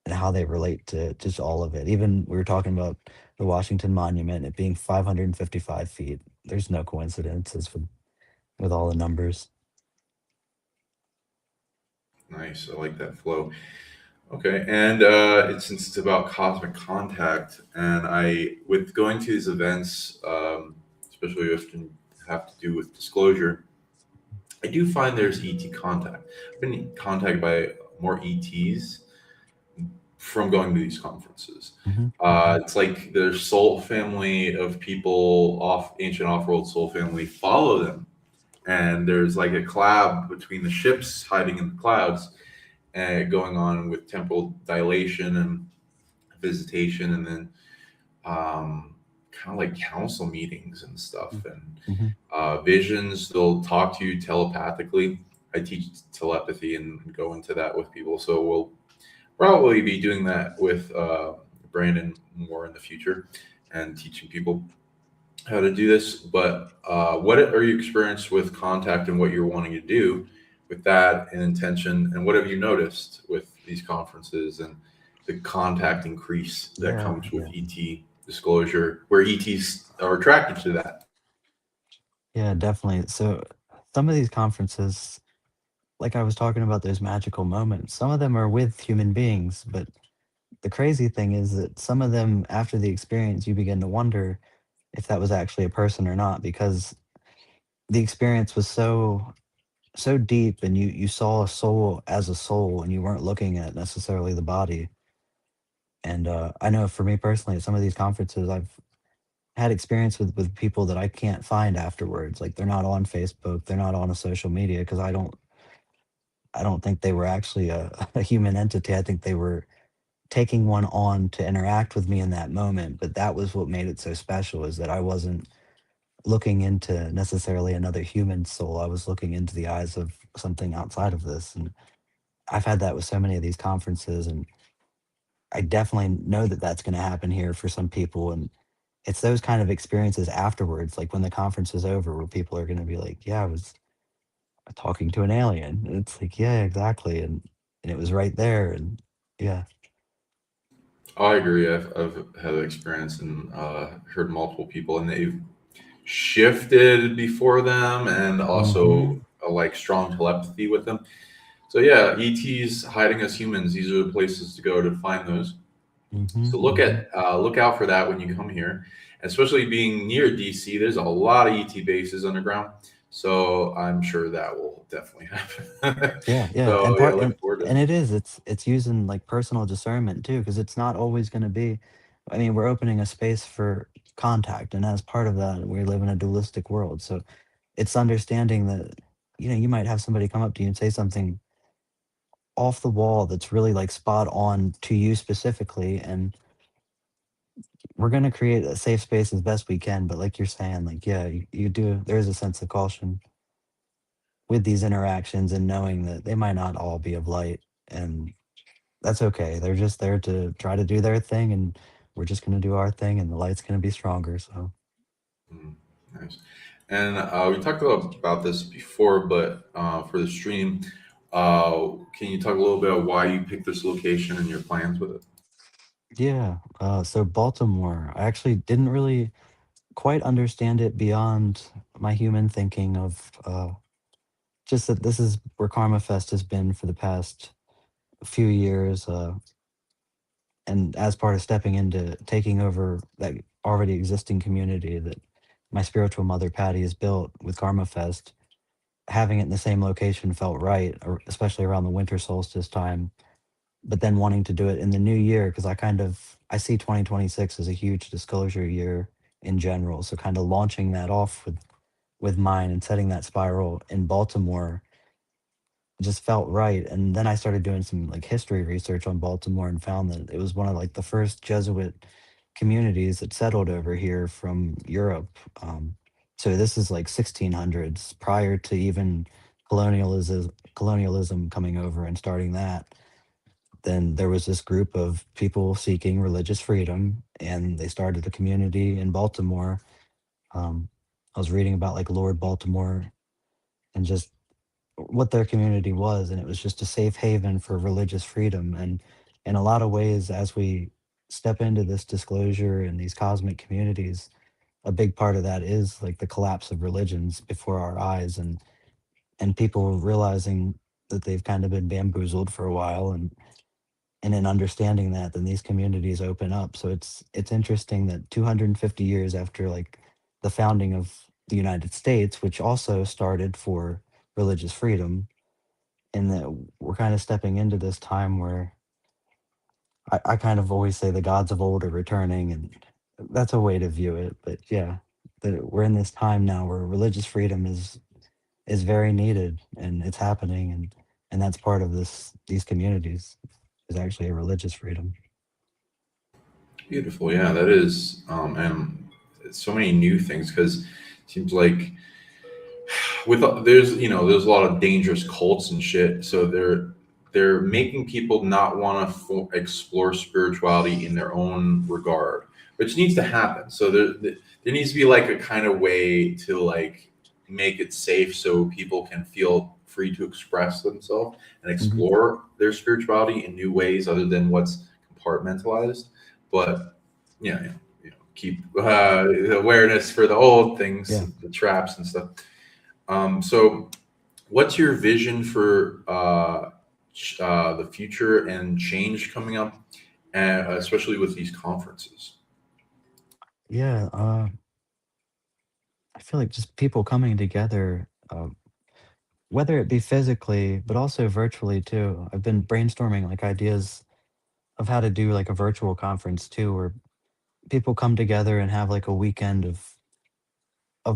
how they relate to just all of it. Even we were talking about the Washington Monument, it being 555 feet. There's no coincidences with all the numbers. Nice. I like that flow. Okay, and since it's about cosmic contact, and with going to these events, especially if they have to do with disclosure, I do find there's ET contact. I've been contacted by more ETs from going to these conferences. Hmm. It's like their soul family of people, off ancient off-world soul family, follow them, and there's like a collab between the ships hiding in the clouds, going on with temporal dilation and visitation, and then kind of like council meetings and stuff, and Hmm. visions. They'll talk to you telepathically. I teach telepathy and go into that with people, so we'll probably be doing that with Brandon more in the future, and teaching people how to do this. But what are you experienced with contact, and what you're wanting to do with that and intention, and what have you noticed with these conferences and the contact increase that Yeah, comes with yeah, ET disclosure, where ETs are attracted to that? yeah, definitely. So some of these conferences, like I was talking about those magical moments, some of them are with human beings, but the crazy thing is that some of them, after the experience, you begin to wonder if that was actually a person or not, because the experience was so deep, and you saw a soul as a soul, and you weren't looking at necessarily the body. And I know for me personally, at some of these conferences, I've had experience with people that I can't find afterwards. Like they're not on Facebook, they're not on a social media, because I don't think they were actually a human entity. I think they were taking one on to interact with me in that moment. But that was what made it so special, is that I wasn't looking into necessarily another human soul. I was looking into the eyes of something outside of this. And I've had that with so many of these conferences, and I definitely know that that's going to happen here for some people. And it's those kind of experiences afterwards, like when the conference is over, where people are going to be like, "Yeah, I was talking to an alien." And it's like, "Yeah, exactly," and it was right there, and yeah. I agree. I've had an experience and heard multiple people, and they've shifted before them, and Hmm. also like strong telepathy with them. So yeah, ETs hiding as humans. These are the places to go to find those. Hmm. So Hmm. look out for that when you come here, especially being near DC. There's a lot of ET bases underground, so I'm sure that will definitely happen. Yeah, yeah, and So yeah, part look forward to and it. it's using like personal discernment too, because it's not always going to be. I mean, we're opening a space for contact, and as part of that, we live in a dualistic world. So it's understanding that you might have somebody come up to you and say something off the wall that's really like spot on to you specifically, and we're going to create a safe space as best we can. But like you're saying, like yeah, you do. There is a sense of caution with these interactions and knowing that they might not all be of light, and that's okay. They're just there to try to do their thing, and we're just going to do our thing, and the light's going to be stronger. So, Mm, nice. And we talked about this before, but for the stream, can you talk a little bit about why you picked this location and your plans with it? yeah. So Baltimore, I actually didn't really quite understand it beyond my human thinking of just that this is where Karma Fest has been for the past few years. And as part of stepping into taking over that already existing community that my spiritual mother Patty has built with Karma Fest, having it in the same location felt right, especially around the winter solstice time. But then wanting to do it in the new year because I see 2026 as a huge disclosure year in general. So kind of launching that off with mine and setting that spiral in Baltimore just felt right. And then I started doing some like history research on Baltimore and found that it was one of like the first Jesuit communities that settled over here from Europe. So this is like 1600s prior to even colonialism coming over and starting that. Then there was this group of people seeking religious freedom, and they started a community in Baltimore. Um, I was reading about like Lord Baltimore and just what their community was, and it was just a safe haven for religious freedom. And in a lot of ways, as we step into this disclosure and these cosmic communities, a big part of that is like the collapse of religions before our eyes, and people realizing that they've kind of been bamboozled for a while, and in understanding that, then these communities open up. So it's interesting that 250 years after like the founding of the United States, which also started for religious freedom, and that we're kind of stepping into this time where I kind of always say the gods of old are returning, and that's a way to view it. But yeah, that we're in this time now where religious freedom is very needed, and it's happening, and that's part of these communities is actually a religious freedom. Beautiful, yeah, that is, and so many new things because it seems like with there's a lot of dangerous cults and shit, so they're making people not want to explore spirituality in their own regard, which needs to happen. So there needs to be like a kind of way to like make it safe so people can feel free to express themselves and Hmm. explore their spirituality in new ways other than what's compartmentalized. But yeah, keep awareness for the old things, Yeah. the traps and stuff. So, what's your vision for the future and change coming up, and especially with these conferences? Yeah. I feel like just people coming together, whether it be physically, but also virtually too. I've been brainstorming like ideas of how to do like a virtual conference too, where people come together and have like a weekend of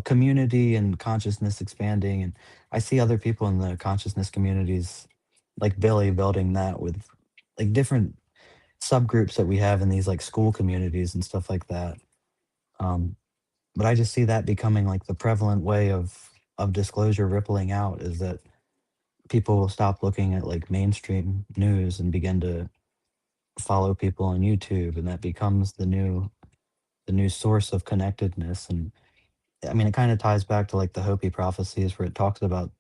community and consciousness expanding. And I see other people in the consciousness communities, like Billy, building that with like different subgroups that we have in these like school communities and stuff like that. Um, but I just see that becoming like the prevalent way of disclosure rippling out is that people will stop looking at like mainstream news and begin to follow people on YouTube, and that becomes the new source of connectedness. And I mean, it kind of ties back to like the Hopi prophecies where it talks about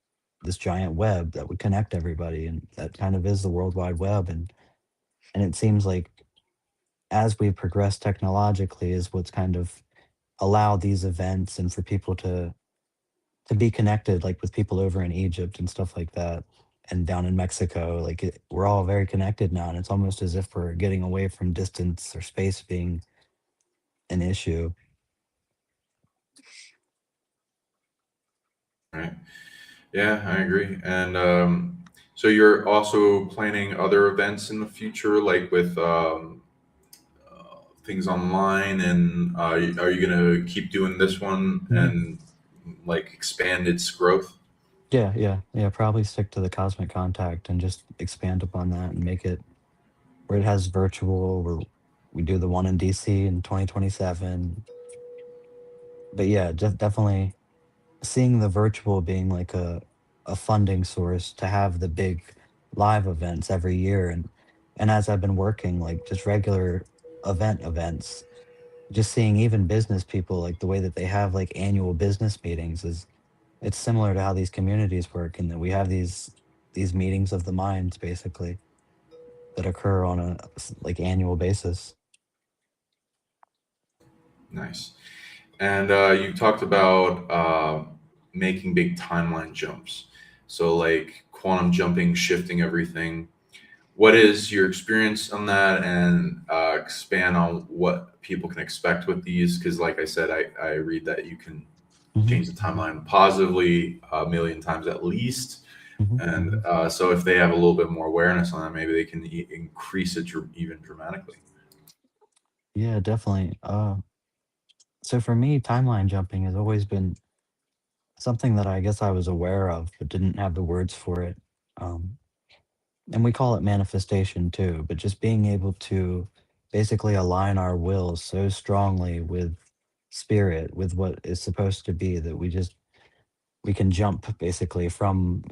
this giant web that would connect everybody, and that kind of is the World Wide Web. And it seems like as we progress technologically is what's kind of allowed these events and for people to be connected, like with people over in Egypt and stuff like that. and down in Mexico. Like we're all very connected now, and it's almost as if we're getting away from distance or space being an issue. Right. Yeah, I agree. And so you're also planning other events in the future, like with things online, and are you going to keep doing this one Mhm. and like expand its growth? Yeah, yeah, yeah. Probably stick to the cosmic contact and just expand upon that and make it where it has virtual. Where we do the one in DC in 2027. But yeah, definitely seeing the virtual being like a funding source to have the big live events every year. And as I've been working like just regular events, just seeing even business people, like the way that they have like annual business meetings is it's similar to how these communities work, and that we have these meetings of the minds basically that occur on a like annual basis. Nice. And you talked about making big timeline jumps. So, like quantum jumping, shifting everything. What is your experience on that? And expand on what people can expect with these? Because, like I said, I read that you can Hmm. change the timeline positively a million times at least. Hmm. And Hmm. so, if they have a little bit more awareness on it, maybe they can increase it even dramatically. Yeah, definitely. So for me, timeline jumping has always been something that I guess I was aware of, but didn't have the words for it. Um, and we call it manifestation too, but just being able to basically align our wills so strongly with spirit, with what is supposed to be, that we can jump basically from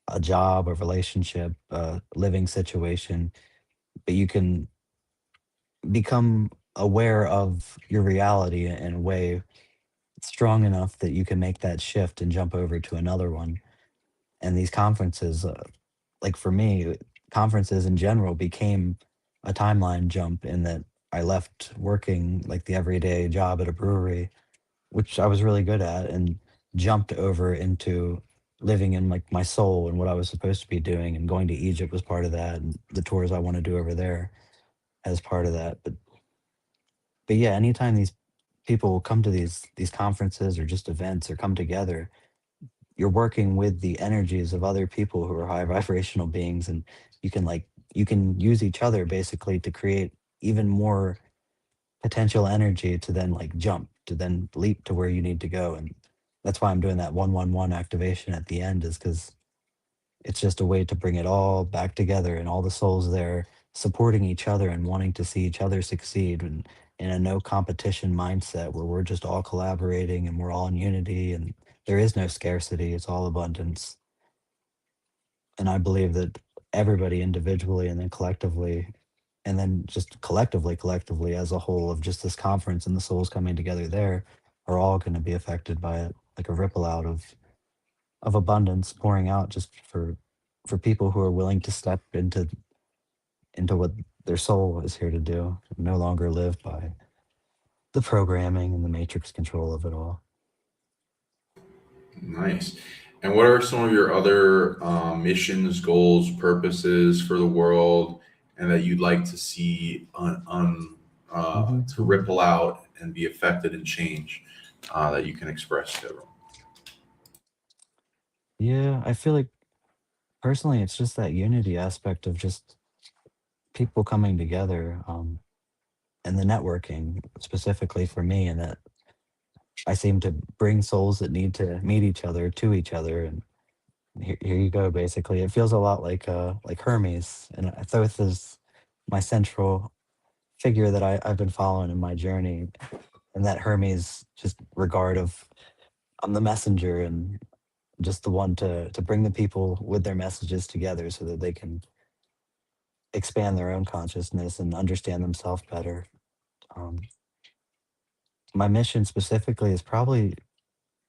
a job, a relationship, a living situation, but you can become aware of your reality in a way strong enough that you can make that shift and jump over to another one. And these conferences, like for me, conferences in general became a timeline jump in that I left working like the everyday job at a brewery, which I was really good at, and jumped over into living in like my soul and what I was supposed to be doing. And going to Egypt was part of that, and the tours I want to do over there as part of that. But yeah, anytime these people will come to these conferences or just events or come together, you're working with the energies of other people who are high vibrational beings, and you can like you can use each other basically to create even more potential energy to then like jump to then leap to where you need to go. And that's why I'm doing that 111 activation at the end, is because it's just a way to bring it all back together, and all the souls there supporting each other and wanting to see each other succeed, and in a no competition mindset where we're just all collaborating and we're all in unity, and there is no scarcity, it's all abundance. And I believe that everybody individually and then collectively, and then just collectively as a whole of just this conference and the souls coming together there, are all going to be affected by it, like a ripple out of abundance pouring out just for people who are willing to step into what their soul is here to do, no longer live by the programming and the matrix control of it all. Nice. And what are some of your other missions, goals, purposes for the world, and that you'd like to see Hmm. to Hmm. ripple out and be affected and change that you can express to everyone? Yeah, I feel like personally it's just that unity aspect of just people coming together, and the networking specifically for me, and that I seem to bring souls that need to meet each other to each other. And here you go. Basically, it feels a lot like Hermes, and Thoth is my central figure that I've been following in my journey, and that Hermes just regard of I'm the messenger and just the one to bring the people with their messages together so that they can expand their own consciousness and understand themselves better. Um, my mission specifically is probably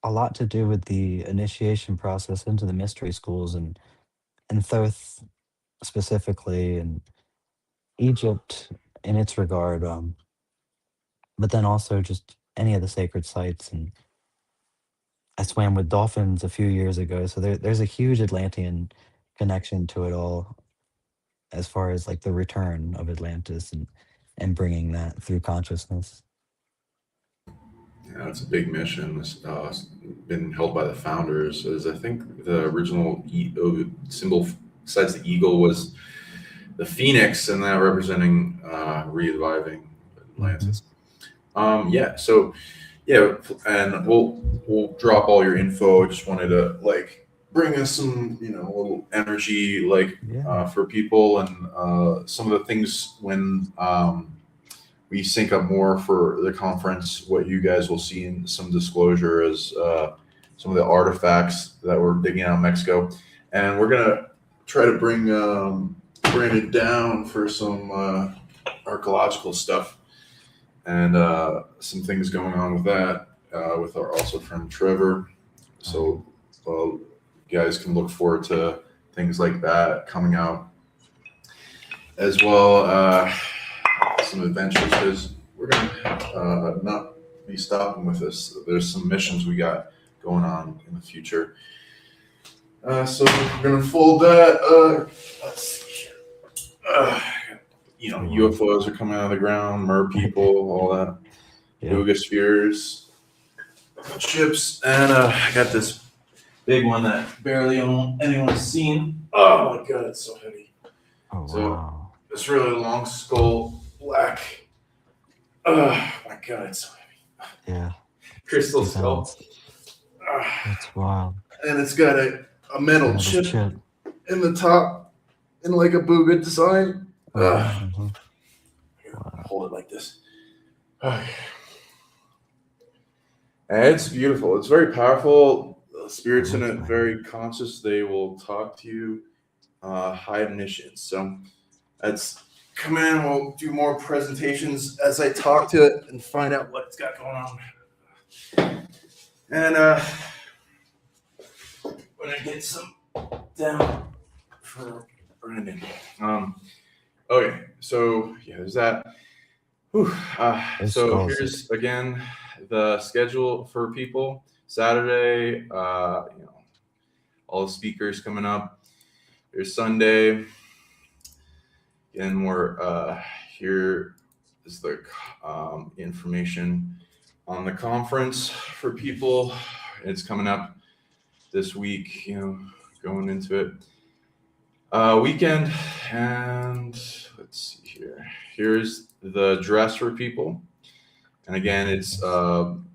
a lot to do with the initiation process into the mystery schools, and Thoth specifically, and Egypt in its regard, but then also just any of the sacred sites. And I swam with dolphins a few years ago, so there's a huge Atlantean connection to it all, as far as like the return of Atlantis and bringing that through consciousness. Yeah, it's a big mission. It's been held by the founders. As I think the original symbol, besides the eagle, was the phoenix, and that representing reviving Hmm. Atlantis. Yeah. So yeah, and we'll drop all your info. Just wanted to like bring us some a little energy like Yeah. for people and some of the things when we sync up more for the conference. What you guys will see in some disclosure is some of the artifacts that we're digging out of Mexico, and we're gonna try to bring Brandon down for some archaeological stuff and some things going on with that with our also friend Trevor. So you guys can look forward to things like that coming out as well. Some adventures because we're gonna not be stopping with this. There's some missions we got going on in the future. So we're gonna fold that. Let's see here. Uh, Wow. UFOs are coming out of the ground, mer people, all that. Yeah. Booga spheres, chips, and I got this big one that barely anyone's seen. Oh my god, it's so heavy. Oh So wow. it's really long skull, black. My god, it's so heavy. Yeah. Crystal 60 skull. pounds. Uh, That's wild. and it's got a metal Metal chip chip. in the top in like a booga design. Uh-huh, uh-huh. Wow. Hold it like this. Okay. And it's beautiful. It's very powerful. The It spirits in looks it like it. very conscious. They will talk to you. High omniscience. So let's come in. We'll do more presentations as I talk to it and find out what it's got going on. And when I get some down for Brandon. Okay, so yeah, there's that. Whew. Those So skulls. here's again the schedule for people. Saturday, all the speakers coming up. There's Sunday. Again, we're here is the information on the conference for people. It's coming up this week, going into it. Weekend, and let's see here. Here's the dress for people. And again, it's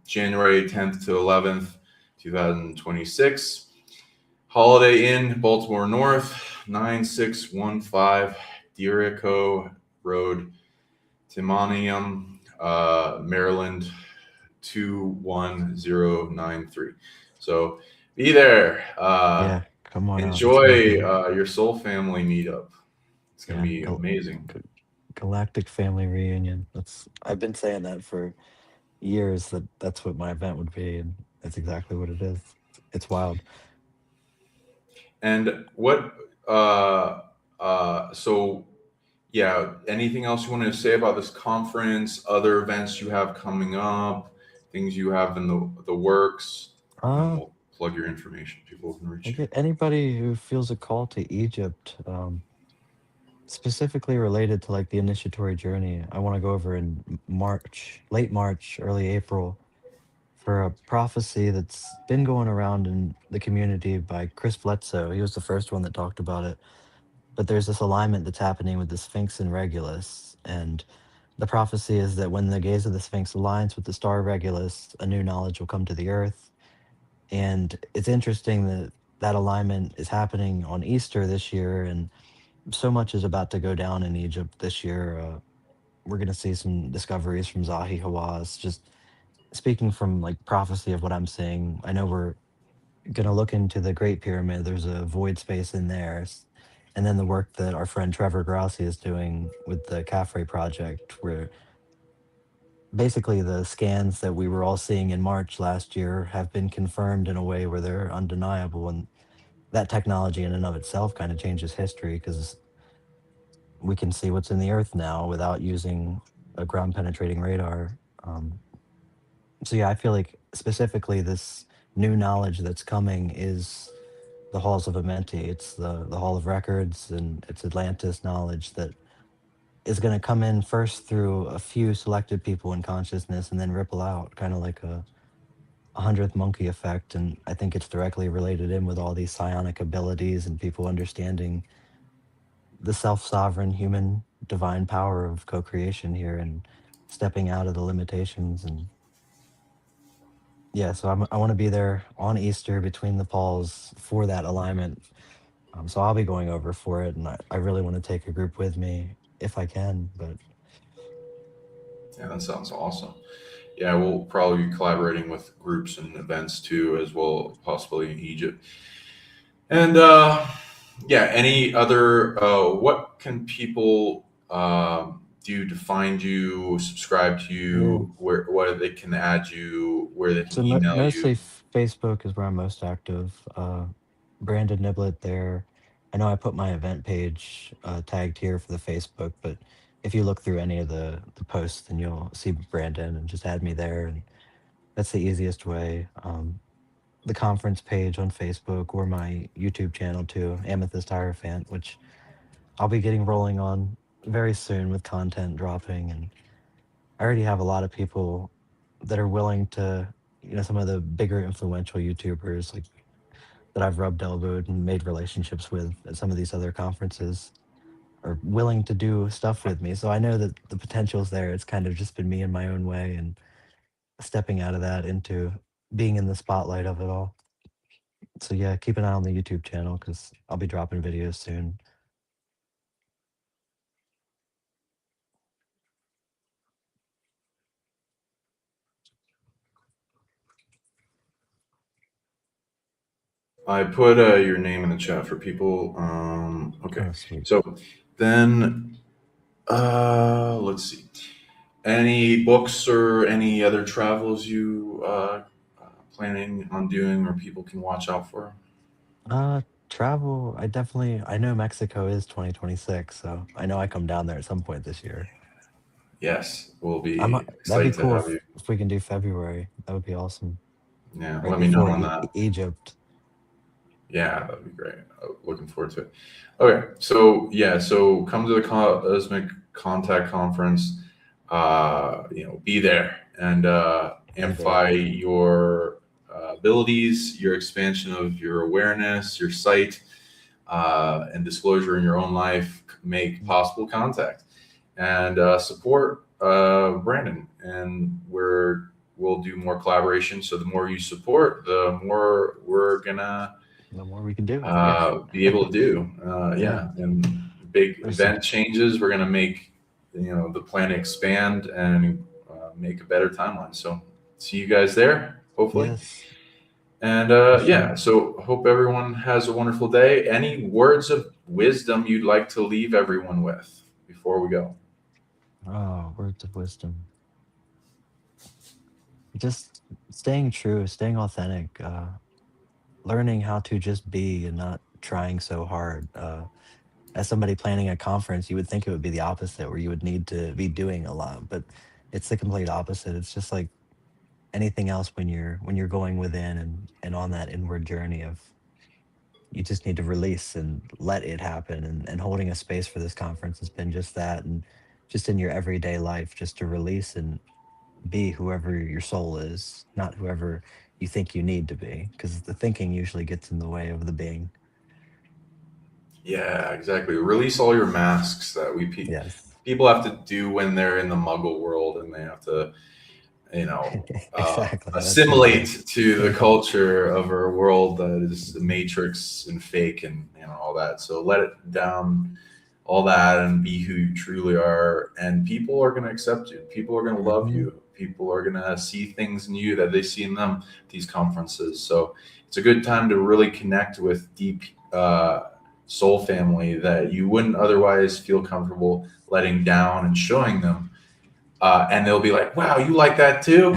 January 10th to 11th, 2026. Holiday Inn, Baltimore North, 9615 Dirico Road, Timonium, Maryland, 21093. So be there. Yeah. Come on out. It's Enjoy worth it. your soul family meetup. It's going to Yeah. be amazing. Galactic family reunion. I've been saying that for years, that's what my event would be, and that's exactly what it is. It's wild. And what, so yeah, anything else you want to say about this conference, other events you have coming up, things you have in the works, and Uh, we'll plug your information. People can I reach you. get anybody who feels a call to Egypt, specifically related to like the initiatory journey. I want to go over in March, late March, early April, for a prophecy that's been going around in the community by Chris Bledsoe. He was the first one that talked about it. But there's this alignment that's happening with the Sphinx and Regulus. And the prophecy is that when the gaze of the Sphinx aligns with the star Regulus, a new knowledge will come to the earth. And it's interesting that that alignment is happening on Easter this year. And so much is about to go down in Egypt this year. We're going to see some discoveries from Zahi Hawass. Just speaking from like prophecy of what I'm seeing, I know we're going to look into the Great Pyramid. There's a void space in there. And then the work that our friend Trevor Grassi is doing with the CAFRE project, where basically the scans that we were all seeing in March last year have been confirmed in a way where they're undeniable. And that technology in and of itself kind of changes history because we can see what's in the earth now without using a ground penetrating radar. So yeah, I feel like specifically this new knowledge that's coming is the halls of Amenti. It's the hall of records, and it's Atlantis knowledge that is going to come in first through a few selected people in consciousness and then ripple out, kind of like a hundredth monkey effect. And I think it's directly related in with all these psionic abilities and people understanding the self-sovereign human divine power of co-creation here and stepping out of the limitations. And yeah, so I want to be there on Easter between the Pauls for that alignment. So I'll be going over for it, and I really want to take a group with me if I can. But Yeah, that sounds awesome. Yeah, we'll probably be collaborating with groups and events too, as well, possibly in Egypt. And yeah, any other? What can people do to find you, subscribe to yeah, you? Where they can add you, where they can so email mostly you? Facebook is where I'm most active. Brandon Niblet there. I know I put my event page tagged here for the Facebook, but if you look through any of the posts, then you'll see Brandon and just add me there, and that's the easiest way. The conference page on Facebook or my YouTube channel too, Amethyst Hierophant, which I'll be getting rolling on very soon with content dropping. And I already have a lot of people that are willing to, some of the bigger influential YouTubers like that I've rubbed elbowed and made relationships with at some of these other conferences are willing to do stuff with me. So I know that the potential's there. It's kind of just been me in my own way and stepping out of that into being in the spotlight of it all. So yeah, keep an eye on the YouTube channel because I'll be dropping videos soon. I put your name in the chat for people. Okay, Oh, sweet. so then let's see. Any books or any other travels you planning on doing, or people can watch out for? Travel, I know Mexico is 2026, so I know I come down there at some point this year. Yes, we'll I'm be That'd be excited to cool have you. if we can do February. That would be awesome. Yeah, Right let me know before on that. Egypt. Yeah, that'd be great. Looking forward to it. Okay, so yeah, so come to the Cosmic Contact Conference. Be there and Be there. amplify your abilities, your expansion of your awareness, your sight, and disclosure in your own life. Make possible contact and support Brandon, and we'll do more collaboration. So the more you support, the more we're gonna The more we can do. Yeah. be able to do. Yeah. Yeah, and big There's some. event changes. We're gonna make the planet expand and make a better timeline. So see you guys there, hopefully. Yes, And for yeah, sure. so hope everyone has a wonderful day. Any words of wisdom you'd like to leave everyone with before we go? Oh, words of wisdom. Just staying true, staying authentic, learning how to just be and not trying so hard. As somebody planning a conference, you would think it would be the opposite, where you would need to be doing a lot, but it's the complete opposite. It's just like anything else when you're going within and on that inward journey of you just need to release and let it happen. And holding a space for this conference has been just that. And just in your everyday life, just to release and be whoever your soul is, not whoever you think you need to be, because the thinking usually gets in the way of the being. Yeah, exactly. Release all your masks that Yes. people have to do when they're in the Muggle world, and they have to Exactly. That's so true. assimilate to the culture of our world that is the matrix and fake and all that. So let it down, all that, and be who you truly are. And people are going to accept you. People are going to love Hmm. you. People are going to see things in you that they see in them at these conferences. So it's a good time to really connect with deep soul family that you wouldn't otherwise feel comfortable letting down and showing them, and they'll be like, "Wow, you like that too?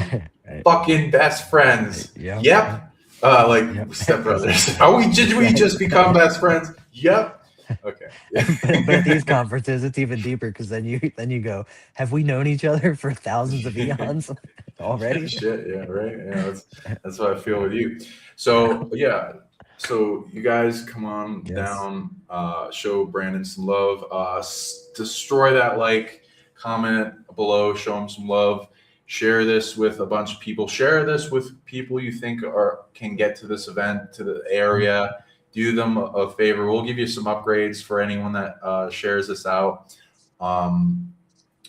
Fucking best friends." Yep. Yep. Like Yep. stepbrothers. Exactly. Are we? Did we just become best friends? Yep. Okay. But at these conferences, it's even deeper because then you go, have we known each other for thousands of eons already? Shit. Yeah. Right. Yeah. That's what I feel with you. So yeah. So you guys come on Yes. down, show Brandon some love, destroy that like, comment below, show him some love, share this with a bunch of people, share this with people you think can get to this event, to the area. Do them a favor. We'll give you some upgrades for anyone that shares this out, and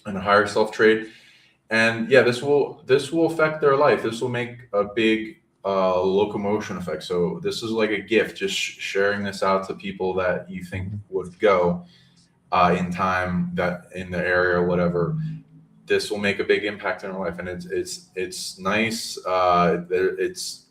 a higher self trade. And yeah, this will affect their life. This will make a big locomotion effect. So this is like a gift, just sharing this out to people that you think would go in time, that in the area or whatever. This will make a big impact in their life, and it's nice. It's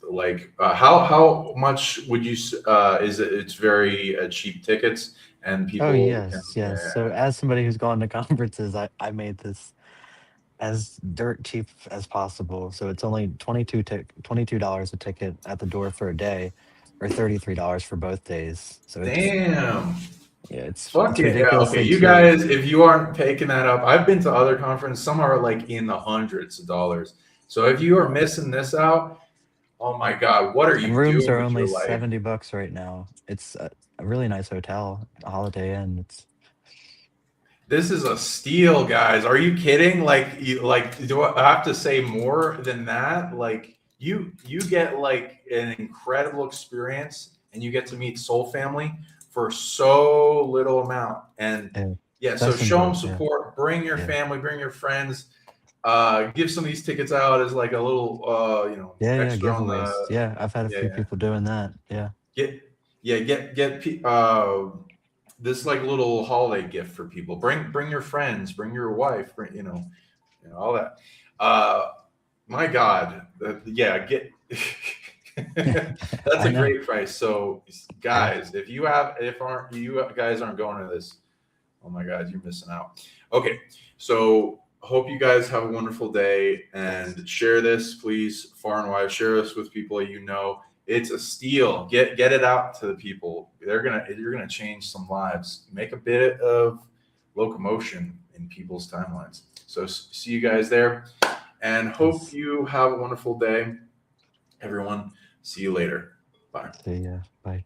like, how much would you is it? It's very cheap tickets, and Oh people can, yes, yes. So yeah. as somebody who's gone to conferences, I made this as dirt cheap as possible. So it's only $22 a ticket at the door for a day, or $33 for both days. So Damn. yeah, Fuck it's it. Yeah. Okay. ridiculously You cheap. guys, if you aren't taking that up, I've been to other conferences. Some are like in the hundreds of dollars. So if you are missing this out, oh my God, what are And you rooms doing are with only your life? $70 right now. It's a really nice hotel, a Holiday Inn. It's This is a steal, guys. Are you kidding? Do I have to say more than that? Like, you get like an incredible experience, and you get to meet Soul Family for so little amount. And yeah, yeah, so best in show them boat. Yeah, support. Bring your yeah, family. Bring your friends. Give some of these tickets out as like a little, yeah, yeah. extra on the, Giveaways. Yeah, I've had a yeah, few yeah. people doing that. Yeah. Get, yeah, this like little holiday gift for people. Bring your friends, bring your wife, bring, all that. Uh, my God, yeah, get. That's I a know. great price. So Yeah. guys, if aren't you guys aren't going to this, oh my God, you're missing out. Okay, so hope you guys have a wonderful day, Yes. and share this, please, far and wide. Share this with people you know. It's a steal. Get it out to the people. You're gonna change some lives. Make a bit of locomotion in people's timelines. So see you guys there, and hope Yes. you have a wonderful day, everyone. See you later. Bye. See ya. Bye.